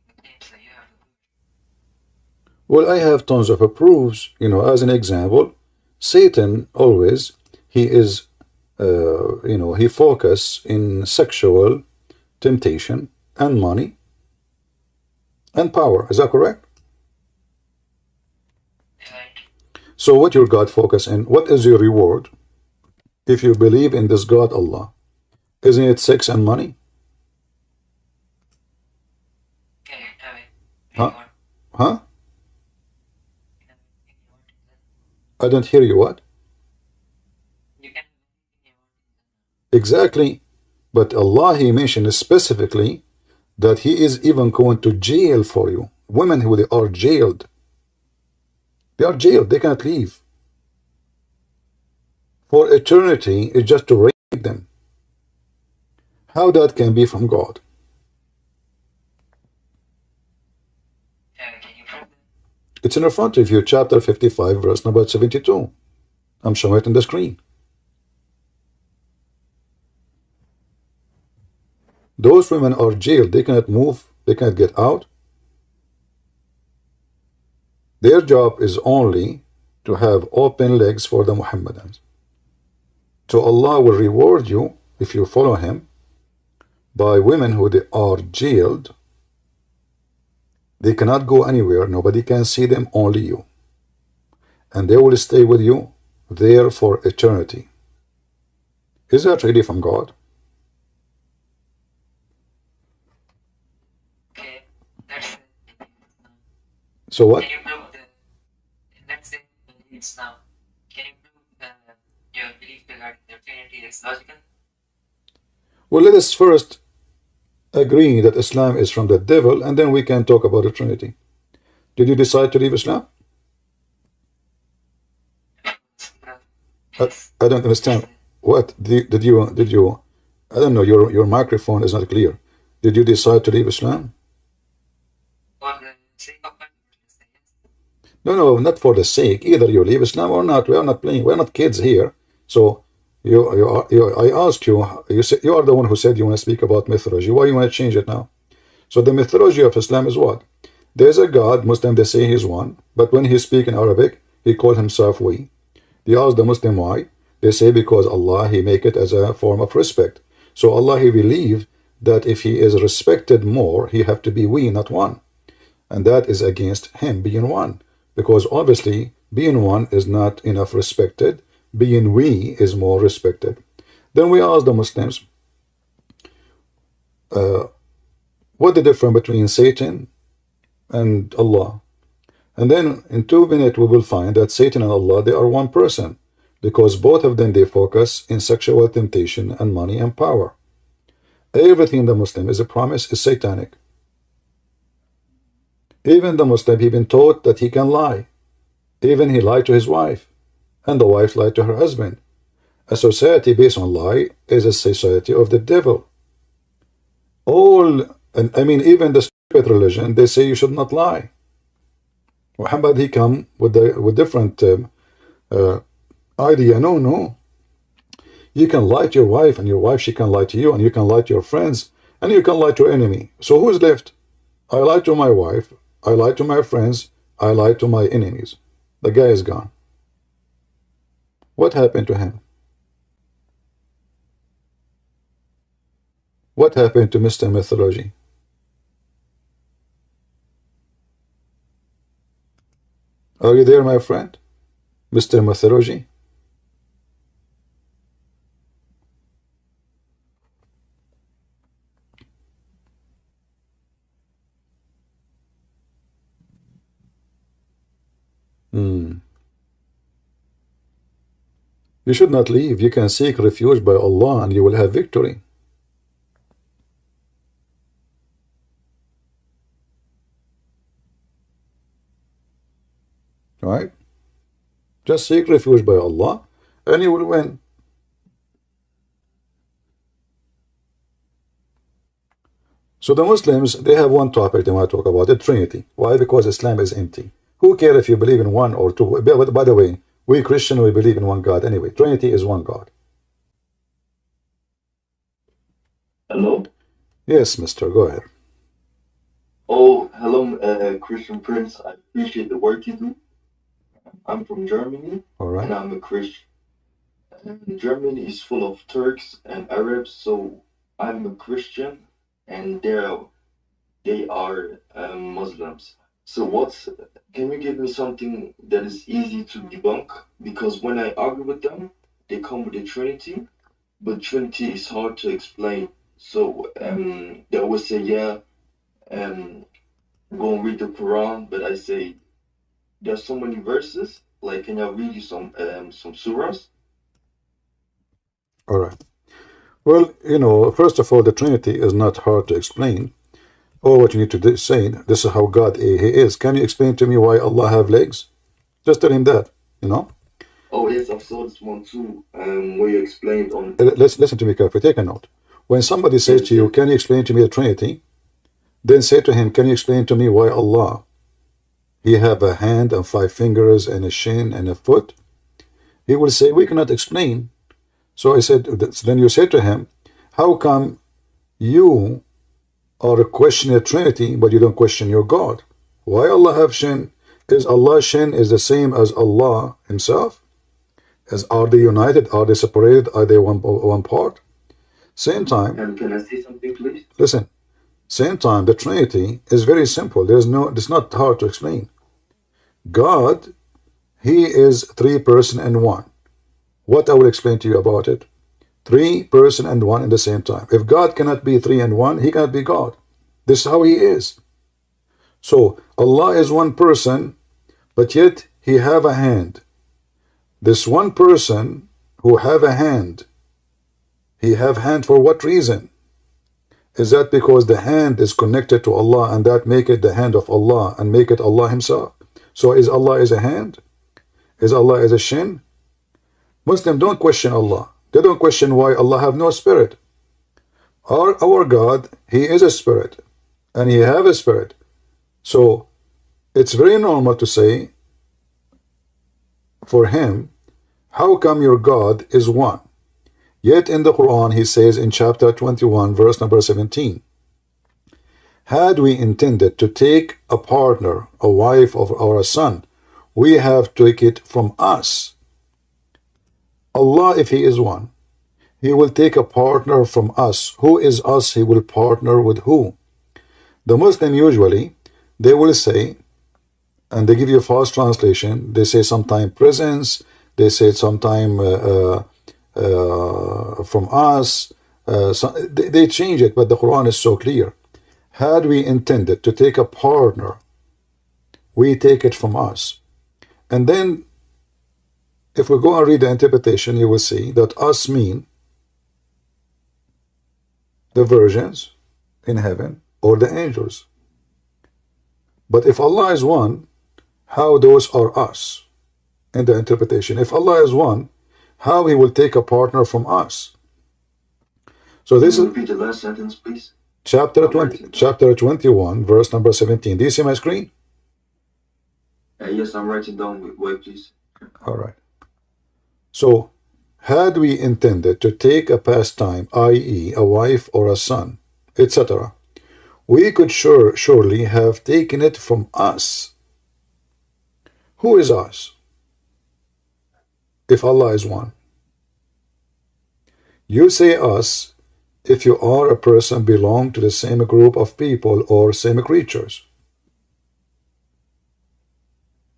the claims that you have the Well, I have tons of proofs. You know, as an example, Satan always, he is, you know, he focus in sexual temptation and money and power. Is that correct? Right. So what your God focus in? What is your reward if you believe in this God Allah? Isn't it sex and money? Can you have it? Huh? Reward. Huh? You can have anything you want in that. I don't hear you. What? You can have anything you want in that. Exactly. But Allah, he mentioned specifically that he is even going to jail for you. Women who they are jailed. They are jailed. They cannot leave. For eternity, it's just to rape them. How that can be from God? Can you prove that? It's in front of you, chapter 55, verse number 72. I'm showing it on the screen. Those women are jailed. They cannot move. They cannot get out. Their job is only to have open legs for the Muhammadans. So Allah will reward you if you follow him by women who they are jailed. They cannot go anywhere. Nobody can see them, only you. And they will stay with you there for eternity. Is that really from God? Okay, that's it. So what? Can you prove the, let's say, beliefs now. Can you prove your belief regarding the Trinity is logical? Well, let us first agree that Islam is from the devil, and then we can talk about the Trinity. Did you decide to leave Islam? I don't understand. What did you? I don't know. Your microphone is not clear. Did you decide to leave Islam? For the sake of argument, yes. No, not for the sake. Either you leave Islam or not. We are not playing. We are not kids here. So I asked you. You are the one who said you want to speak about mythology. Why you want to change it now? So the mythology of Islam is what? There's a God. Muslim, they say he's one, but when he speak in Arabic, he called himself we. They ask the Muslim why. They say because Allah, he make it as a form of respect. So Allah, he believe that if he is respected more, he have to be we, not one. And that is against him being one. Because obviously, being one is not enough respected. Being we is more respected. Then we ask the Muslims, what the difference between Satan and Allah? And then in 2 minutes we will find that Satan and Allah, they are one person, because both of them, they focus in sexual temptation and money and power. Everything the Muslim is a promise is satanic. Even the Muslim, he been taught that he can lie. Even he lied to his wife, and the wife lied to her husband. A society based on lie is a society of the devil. And I mean, even the stupid religion, they say you should not lie. Muhammad, he come with different idea. No. You can lie to your wife, and your wife, she can lie to you, and you can lie to your friends, and you can lie to your enemy. So who's left? I lied to my wife, I lied to my friends, I lied to my enemies. The guy is gone. What happened to him? What happened to Mr. Mythology? Are you there, my friend? Mr. Mythology? You should not leave. You can seek refuge by Allah and you will have victory. Right? Just seek refuge by Allah and you will win. So the Muslims, they have one topic they want to talk about, the Trinity. Why? Because Islam is empty. Who cares if you believe in one or two? By the way, we Christians, we believe in one God anyway. Trinity is one God. Hello? Yes, mister, go ahead. Oh, hello, Christian Prince. I appreciate the work you do. I'm from Germany, All right. and I'm a Christian. Germany is full of Turks and Arabs, so I'm a Christian, and they are Muslims. So can you give me something that is easy to debunk? Because when I argue with them, they come with the Trinity, but Trinity is hard to explain. So they always say, yeah, go and read the Quran, but I say there's so many verses. Like, can I read you some surahs? All right. Well, you know, first of all, the Trinity is not hard to explain. All what you need to say, this is how God He is. Can you explain to me why Allah have legs? Just tell him that, you know. Oh yes, I saw this one too. Where you explained on. Let's listen to me carefully. Take a note. When somebody says Yes, to you, yes. "Can you explain to me the Trinity?" Then say to him, "Can you explain to me why Allah He have a hand and 5 fingers and a shin and a foot?" He will say, "We cannot explain." So I said, then you say to him, "How come you are questioning the Trinity, but you don't question your God? Why Allah have shin? Is Allah's shin is the same as Allah Himself? Are they united? Are they separated? Are they one part?" Same time, And can I say something, please? listen. Same time, the Trinity is very simple. It's not hard to explain. God, He is 3 persons and one. What I will explain to you about it? 3 persons and one in the same time. If God cannot be 3 and 1, He cannot be God. This is how He is. So Allah is 1 person, but yet He have a hand. This 1 person who have a hand, He have hand for what reason? Is that because the hand is connected to Allah and that make it the hand of Allah and make it Allah Himself? So is Allah is a hand? Is Allah is a shin? Muslims don't question Allah. They don't question why Allah have no spirit. Our God, He is a spirit and He have a spirit. So it's very normal to say for Him, how come your God is one? Yet in the Quran He says in chapter 21 verse number 17, had we intended to take a partner, a wife or a son, we have taken it from us. Allah, if He is one, He will take a partner from us. Who is us? He will partner with who? The Muslim usually, they will say, and they give you a false translation, they say sometime presence, they say sometime from us, they change it, but the Quran is so clear. Had we intended to take a partner, we take it from us. And then if we go and read the interpretation, you will see that us mean the virgins in heaven or the angels. But if Allah is one, how those are us in the interpretation? If Allah is one, how He will take a partner from us? So this is repeat the last sentence, please. chapter 21, verse number 17. Do you see my screen? Yes, I'm writing down. Wait, please. All right. So, had we intended to take a pastime, i.e., a wife or a son, etc., we could surely have taken it from us. Who is us? If Allah is one. You say us if you are a person belong to the same group of people or same creatures.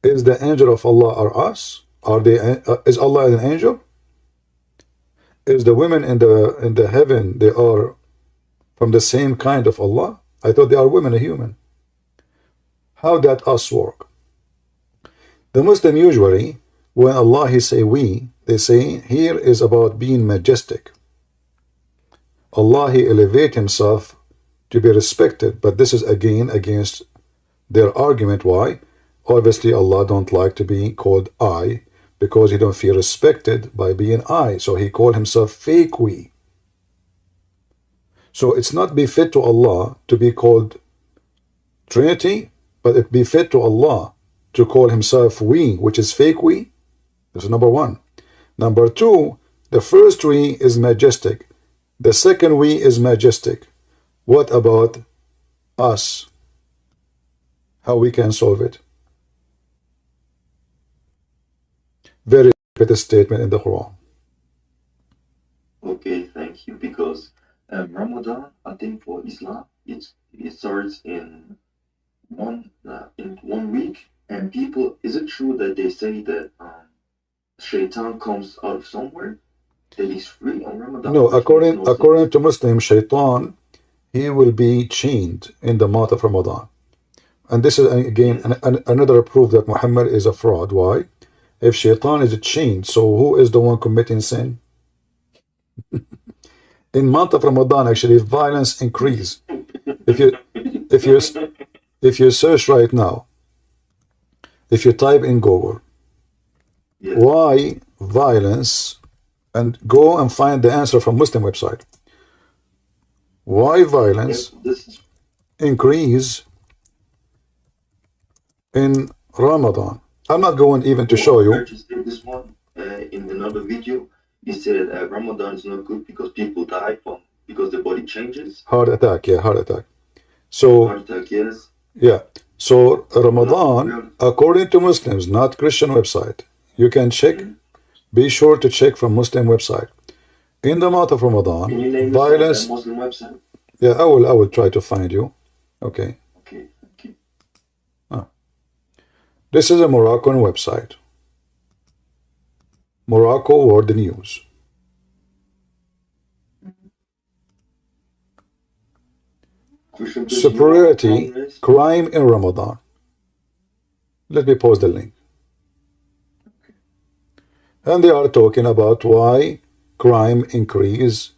Is the angel of Allah are us? Are they? Is Allah an angel? Is the women in the heaven, they are from the same kind of Allah? I thought they are women and human. How that us work? The Muslim usually, when Allah He say we, they say here is about being majestic. Allah He elevate Himself to be respected, but this is again against their argument. Why? Obviously Allah don't like to be called I, because He don't feel respected by being I, so He called Himself fake we. So it's not befit to Allah to be called Trinity, but it befit to Allah to call Himself we, which is fake we. This is number one. Number two, the first we is majestic. The second we is majestic. What about us? how we can solve it. Very repeated statement in the Quran. Okay, thank you. Because Ramadan, I think for Islam, it starts in one week, and people, is it true that they say that Shaitan comes out of somewhere, that he's free on Ramadan? No, according to Muslim, Shaitan, he will be chained in the month of Ramadan. And this is again another proof that Muhammad is a fraud. Why? If Shaitan is chained, so who is the one committing sin? In month of Ramadan, actually, violence increase. If you search right now, if you type in Google, why violence, and go and find the answer from Muslim website. Why violence increase in Ramadan? I'm not going even to show you. I just did this one in another video. He said Ramadan is not good because people die because the body changes. Heart attack, yeah, heart attack. So heart attack, yes. Yeah. So Ramadan, according to Muslims, not Christian website. You can check. Be sure to check from Muslim website. In the month of Ramadan, can you name violence. Muslim website? Yeah, I will try to find you. Okay. Okay. Okay. This is a Moroccan website. Morocco World News. Superiority, crime in Ramadan. Let me post the link. And they are talking about why crime increase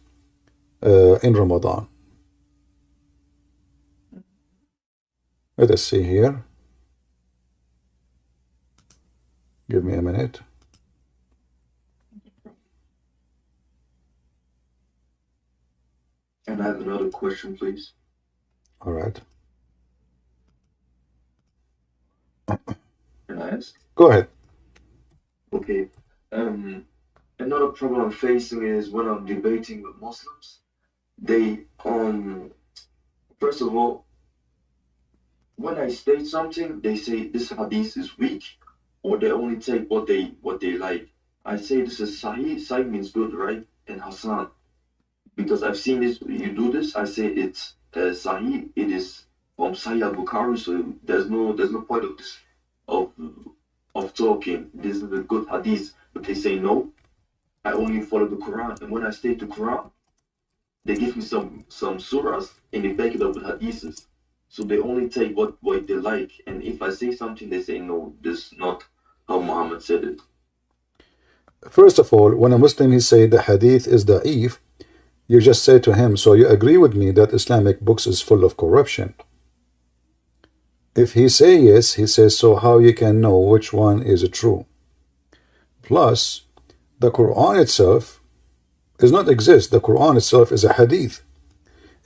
in Ramadan. Let us see here. Give me a minute. And I have another question, please. All right. Can I ask? Go ahead. Okay. Another problem I'm facing is when I'm debating with Muslims, they first of all, when I state something, they say this hadith is weak, or they only take what they like. I say this is Sahih. Sahih means good, right? And Hasan, because I've seen this. You do this. I say it's Sahih. It is from Sahih al-Bukhari, so there's no point of this of talking. This is a good hadith, but they say no. I only follow the Quran, and when I state the Quran, they give me some surahs and they back it up with hadiths. So they only take what they like, and if I say something, they say no, this is not how Muhammad said it. First of all, when a Muslim he say the hadith is da'if, you just say to him, so you agree with me that Islamic books is full of corruption? If he say yes, he says, so how you can know which one is true? Plus, the Quran itself does not exist. The Quran itself is a hadith.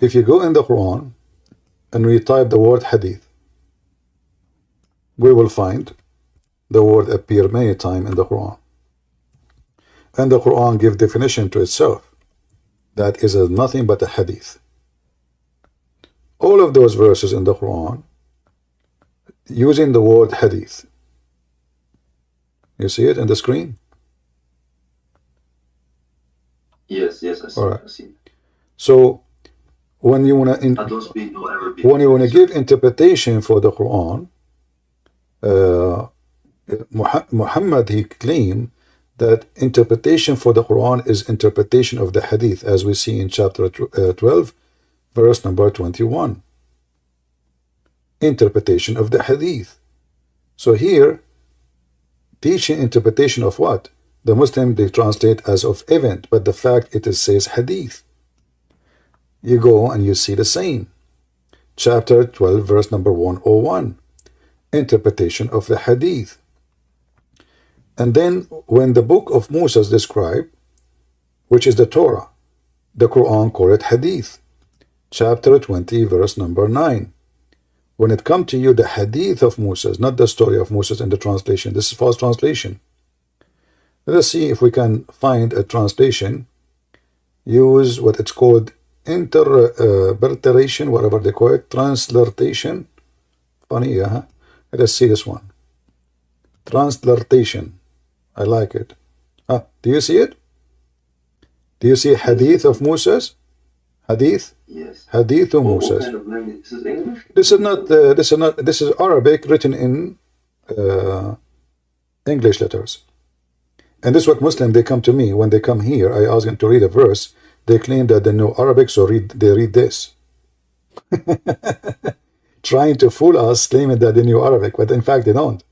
If you go in the Quran and we type the word hadith, we will find the word appear many times in the Quran. And the Quran gives definition to itself. That is nothing but a hadith. All of those verses in the Quran using the word hadith. You see it in the screen? Yes, I see. All right. I see. So when you want to I don't speak no Arabic. when you want to give interpretation for the Quran, Muhammad he claimed that interpretation for the Quran is interpretation of the hadith, as we see in chapter 12, verse number 21. Interpretation of the hadith. So here, teaching interpretation of what? The Muslim they translate as of event, but the fact it says hadith. You go and you see the same. Chapter 12, verse number 101. Interpretation of the hadith. And then when the book of Moses is described, which is the Torah, the Quran call it hadith. Chapter 20, verse number 9. When it comes to you, the hadith of Moses, not the story of Moses in the translation. This is false translation. Let us see if we can find a translation. Use what it's called interpretation, whatever they call it, transliteration حقانية, huh? Let us see this one. Transliteration. I like it. Do you see it? Do you see Hadith of Moses? Hadith? Yes. Hadith of What Moses. kind of language? This is English? This is Arabic written in English letters. And this is what Muslims, they come to me. When they come here, I ask them to read a verse. They claim that they know Arabic, so they read this. Trying to fool us, claiming that they knew Arabic, but in fact they don't.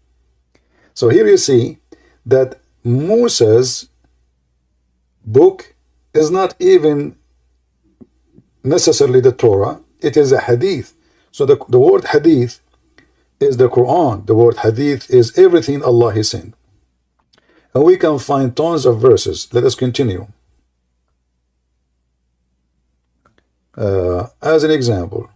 So here you see that Moses' book is not even necessarily the Torah, it is a hadith. So the word hadith is the Quran. The word hadith is everything Allah has sent. And we can find tons of verses. Let us continue. As an example,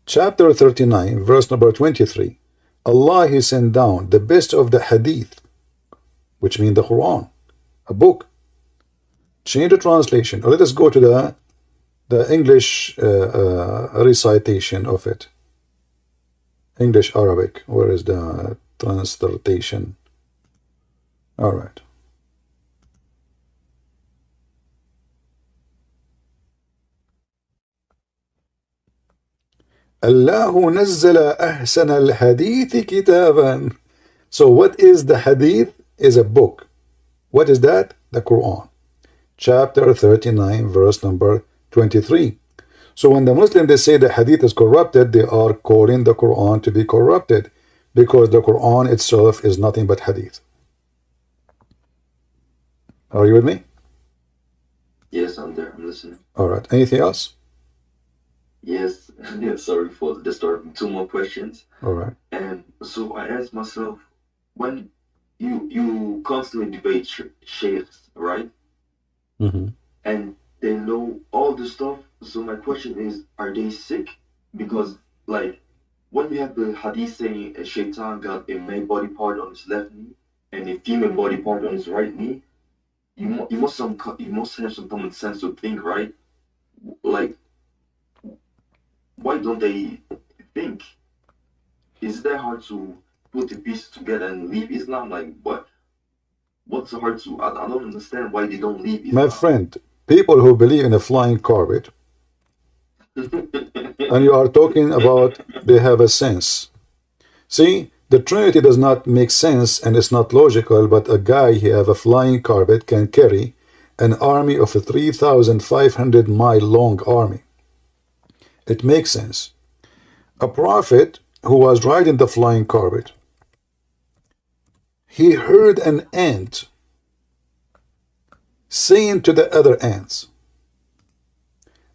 chapter 39, verse number 23, Allah He sent down the best of the hadith, which means the Quran, a book. Change the translation, or let us go to the English recitation of it. English Arabic. Where is the translation? All right. Allahu nazzala ahsana al-hadith kitaban. So what is the hadith? Is a book. What is that? The Quran. Chapter 39, verse number 23. So when the Muslims, they say the hadith is corrupted, they are calling the Quran to be corrupted, because the Quran itself is nothing but hadith. Are you with me? Yes, I'm there. I'm listening. All right. Anything else? Yes. Sorry for disturbing. 2 more questions. All right. And so I asked myself, when you constantly debate sheikhs, right? Mm-hmm. And they know all the stuff. So my question is, are they sick? Because like when we have the hadith saying a shaitan got a male body part on his left knee and a female body part on his right knee, you must have some common sense to think, right? Like, why don't they think? Is that hard to put the pieces together and leave Islam? Like, what's so hard to? I don't understand why they don't leave Islam. My friend, people who believe in a flying carpet, and you are talking about they have a sense. See, the Trinity does not make sense and it's not logical, but a guy he have a flying carpet can carry an army of a 3,500 mile long army. It makes sense. A prophet who was riding the flying carpet, he heard an ant saying to the other ants.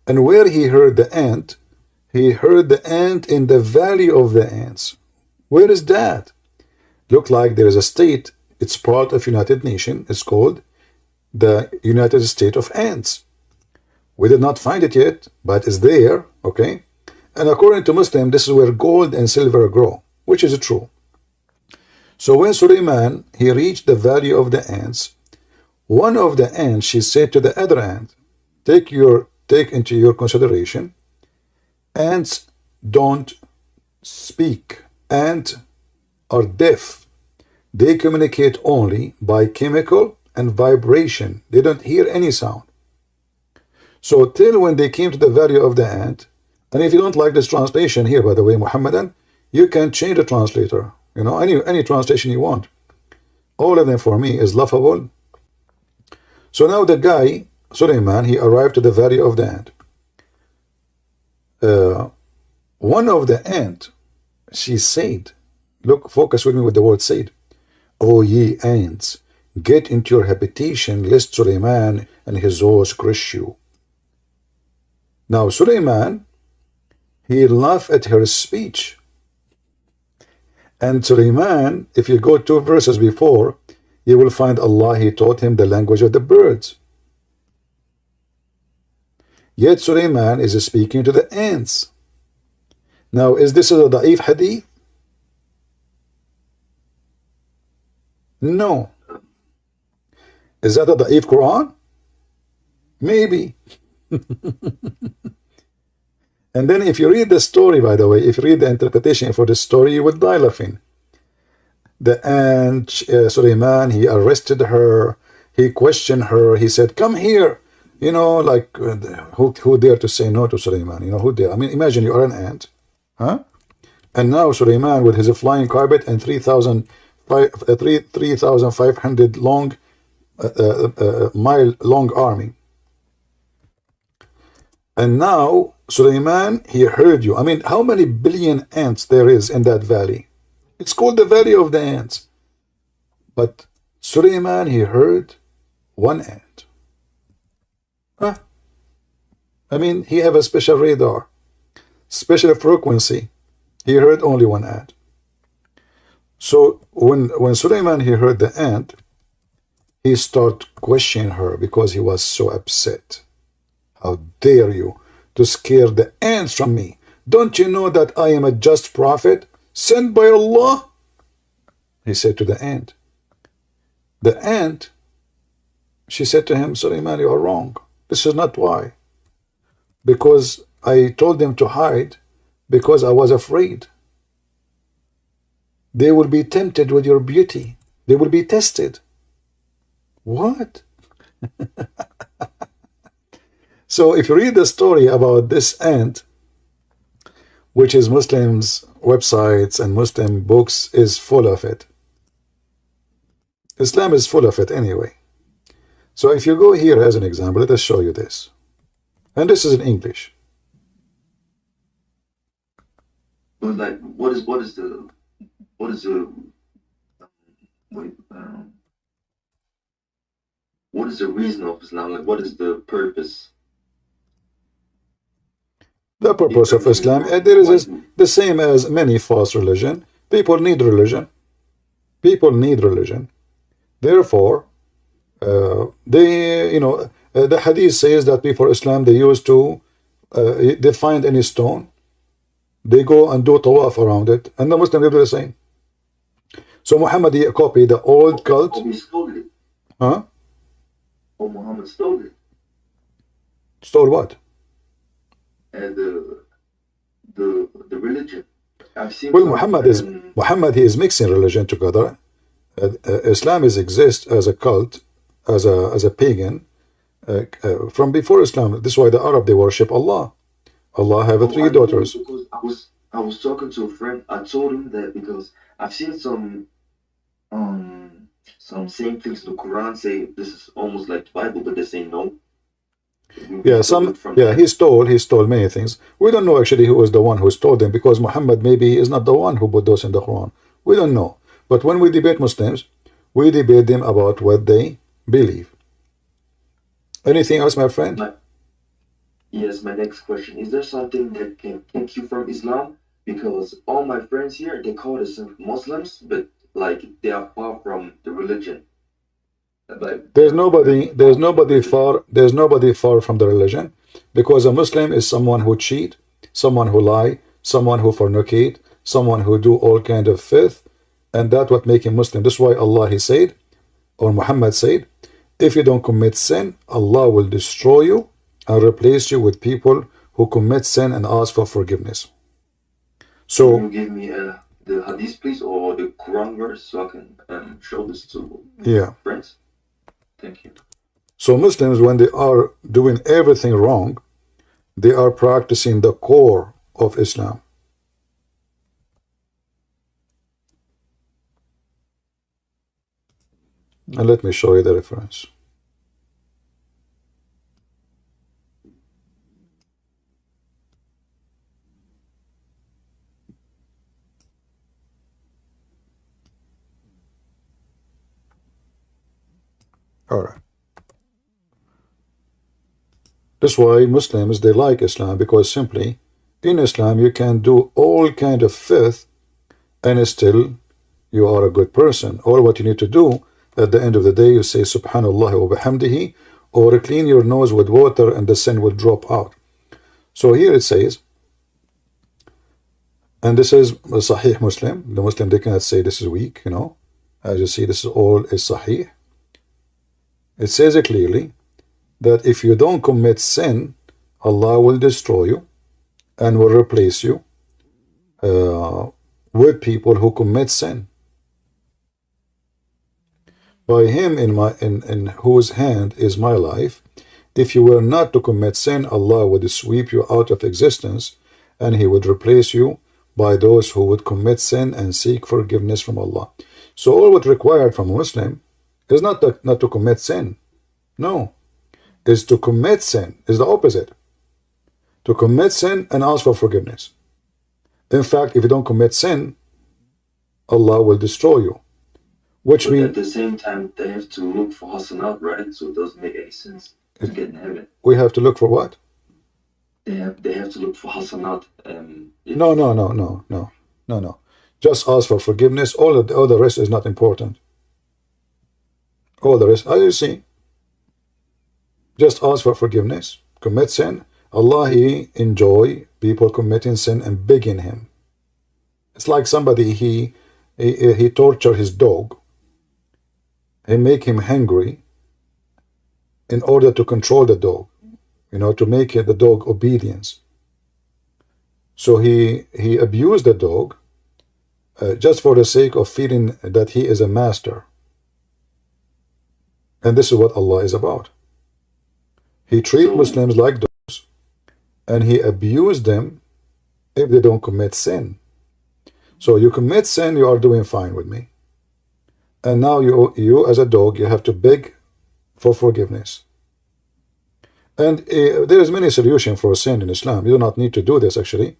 And where he heard the ant in the valley of the ants. Where is that? Look like there is a state. It's part of United Nations. It's called the United States of Ants. We did not find it yet, but it's there, okay? And according to Muslim, this is where gold and silver grow, which is true. So when Suleiman, he reached the valley of the ants, one of the ants, she said to the other ant, take into your consideration, ants don't speak. Ants are deaf. They communicate only by chemical and vibration. They don't hear any sound. So till when they came to the valley of the ant, and if you don't like this translation here, by the way, Muhammadan, you can change the translator. You know, any translation you want. All of them for me is laughable. So now the guy, Suleiman, he arrived to the valley of the ant. One of the ant, she said, look, focus with me with the word said, O ye ants, get into your habitation, lest Suleiman and his host crush you. Now Suleiman, he laughed at her speech. And Suleiman, if you go 2 verses before, you will find Allah, he taught him the language of the birds. Yet Suleiman is speaking to the ants. Now, is this a da'if hadith? No. Is that a da'if Quran? Maybe. And then if you read the story, by the way, if you read the interpretation for the story, you would die laughing. The aunt, Suleiman, he arrested her, he questioned her, he said, come here. You know, like, who dare to say no to Suleiman? You know, who dare? I mean, imagine you are an ant, huh? And now Suleiman with his flying carpet and 3,500 long, mile long army. And now Suleiman, he heard you. I mean, how many billion ants there is in that valley? It's called the Valley of the Ants. But Suleiman, he heard one ant. Huh? I mean, he have a special radar, special frequency. He heard only one ant. So when Suleiman, he heard the ant, he started questioning her because he was so upset. How dare you to scare the ants from me? Don't you know that I am a just prophet sent by Allah? He said to the ant. The ant, she said to him, Suleiman, you are wrong. This is not why. Because I told them to hide because I was afraid. They will be tempted with your beauty. They will be tested. What? So if you read the story about this ant, which is Muslims' websites and Muslim books, is full of it. Islam is full of it anyway. So if you go here as an example, let us show you this. And this is in English. But like, what is the wait, what is the reason of Islam? Like, what is the purpose? The purpose of Islam, there is the same as many false religion. People need religion. People need religion. Therefore, they, you know, the hadith says that before Islam they used to, they find any stone, they go and do tawaf around it, and the Muslims do the same. So Muhammad, he copied the old cult. Oh, he stole it. Huh? Oh, Muhammad stole it. Stole what? And the religion. I've seen. Well, Muhammad, he is mixing religion together. Islam exists as a cult, as a pagan, from before Islam. This is why the Arab, they worship Allah. Allah have three daughters. Because I was talking to a friend. I told him that because I've seen some same things in the Quran say this is almost like the Bible, but they say no. Yeah, he stole many things. We don't know actually who was the one who stole them, because Muhammad maybe is not the one who put those in the Quran. We don't know. But when we debate Muslims, we debate them about what they believe. Anything else, my friend? Yes, my next question. Is there something that can take you from Islam? Because all my friends here, they call themselves Muslims, but like they are far from the religion. Like, there's nobody far from the religion, because a Muslim is someone who cheat, someone who lie, someone who fornicate, someone who do all kind of filth, and that's what make him Muslim. This is why Allah, he said, or Muhammad said, if you don't commit sin, Allah will destroy you and replace you with people who commit sin and ask for forgiveness. So can you give me the hadith, please, or the Quran verse, so I can show this to friends? Thank you. So Muslims, when they are doing everything wrong, they are practicing the core of Islam. And let me show you the reference. All right. That's why Muslims, they like Islam, because simply in Islam you can do all kind of filth and still you are a good person. All what you need to do at the end of the day, you say Subhanallah wa bihamdihi, or clean your nose with water and the sin will drop out. So here it says, and this is a Sahih Muslim. The Muslim, they cannot say this is weak, you know. As you see, this is all is Sahih. It says it clearly that if you don't commit sin, Allah will destroy you and will replace you with people who commit sin. By him in whose hand is my life, if you were not to commit sin, Allah would sweep you out of existence, and he would replace you by those who would commit sin and seek forgiveness from Allah. So all what's required from a Muslim is not to commit sin. No. Is to commit sin. Is the opposite. To commit sin and ask for forgiveness. In fact, if you don't commit sin, Allah will destroy you. Which But means at the same time, they have to look for hasanat, right? So it doesn't make any sense to get in heaven. we have to look for what? They have to look for hasanat. No. Just ask for forgiveness. All the rest is not important. All the rest, as you see, just ask for forgiveness. Commit sin. Allah, he enjoy people committing sin and begging him. It's like somebody, he torture his dog. He make him hungry in order to control the dog, to make the dog obedience. So he abused the dog just for the sake of feeling that he is a master. And this is what Allah is about. He treats Muslims like dogs, and he abused them if they don't commit sin. So you commit sin, you are doing fine with me. And now you as a dog, you have to beg for forgiveness. And there is many solutions for sin in Islam. You do not need to do this actually.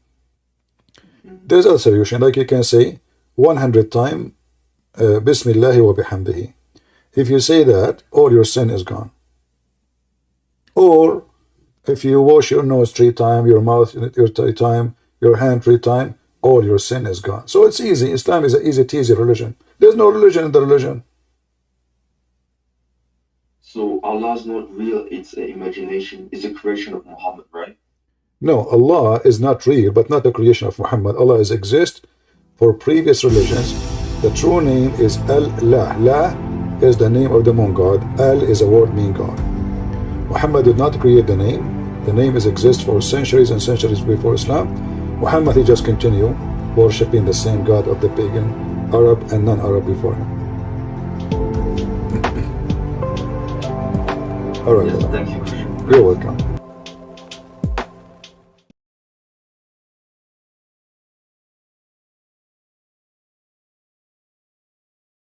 There's a solution, like you can say 100 times Bismillahi wa bihamdihi. If you say that, all your sin is gone. Or if you wash your nose 3 times, your mouth 3 times, your hand 3 times, all your sin is gone. So it's easy. Islam is an easy religion. There's no religion in the religion. So Allah is not real, it's an imagination, it's a creation of Muhammad, right? No, Allah is not real, but not the creation of Muhammad. Allah is exist for previous religions. The true name is Allah. La is the name of the moon god. Al is a word meaning God. Muhammad did not create the name. The name is exist for centuries and centuries before Islam. Muhammad, he just continue worshipping the same God of the pagan Arab and non-Arab before him. All right. Yes, thank you. You're welcome.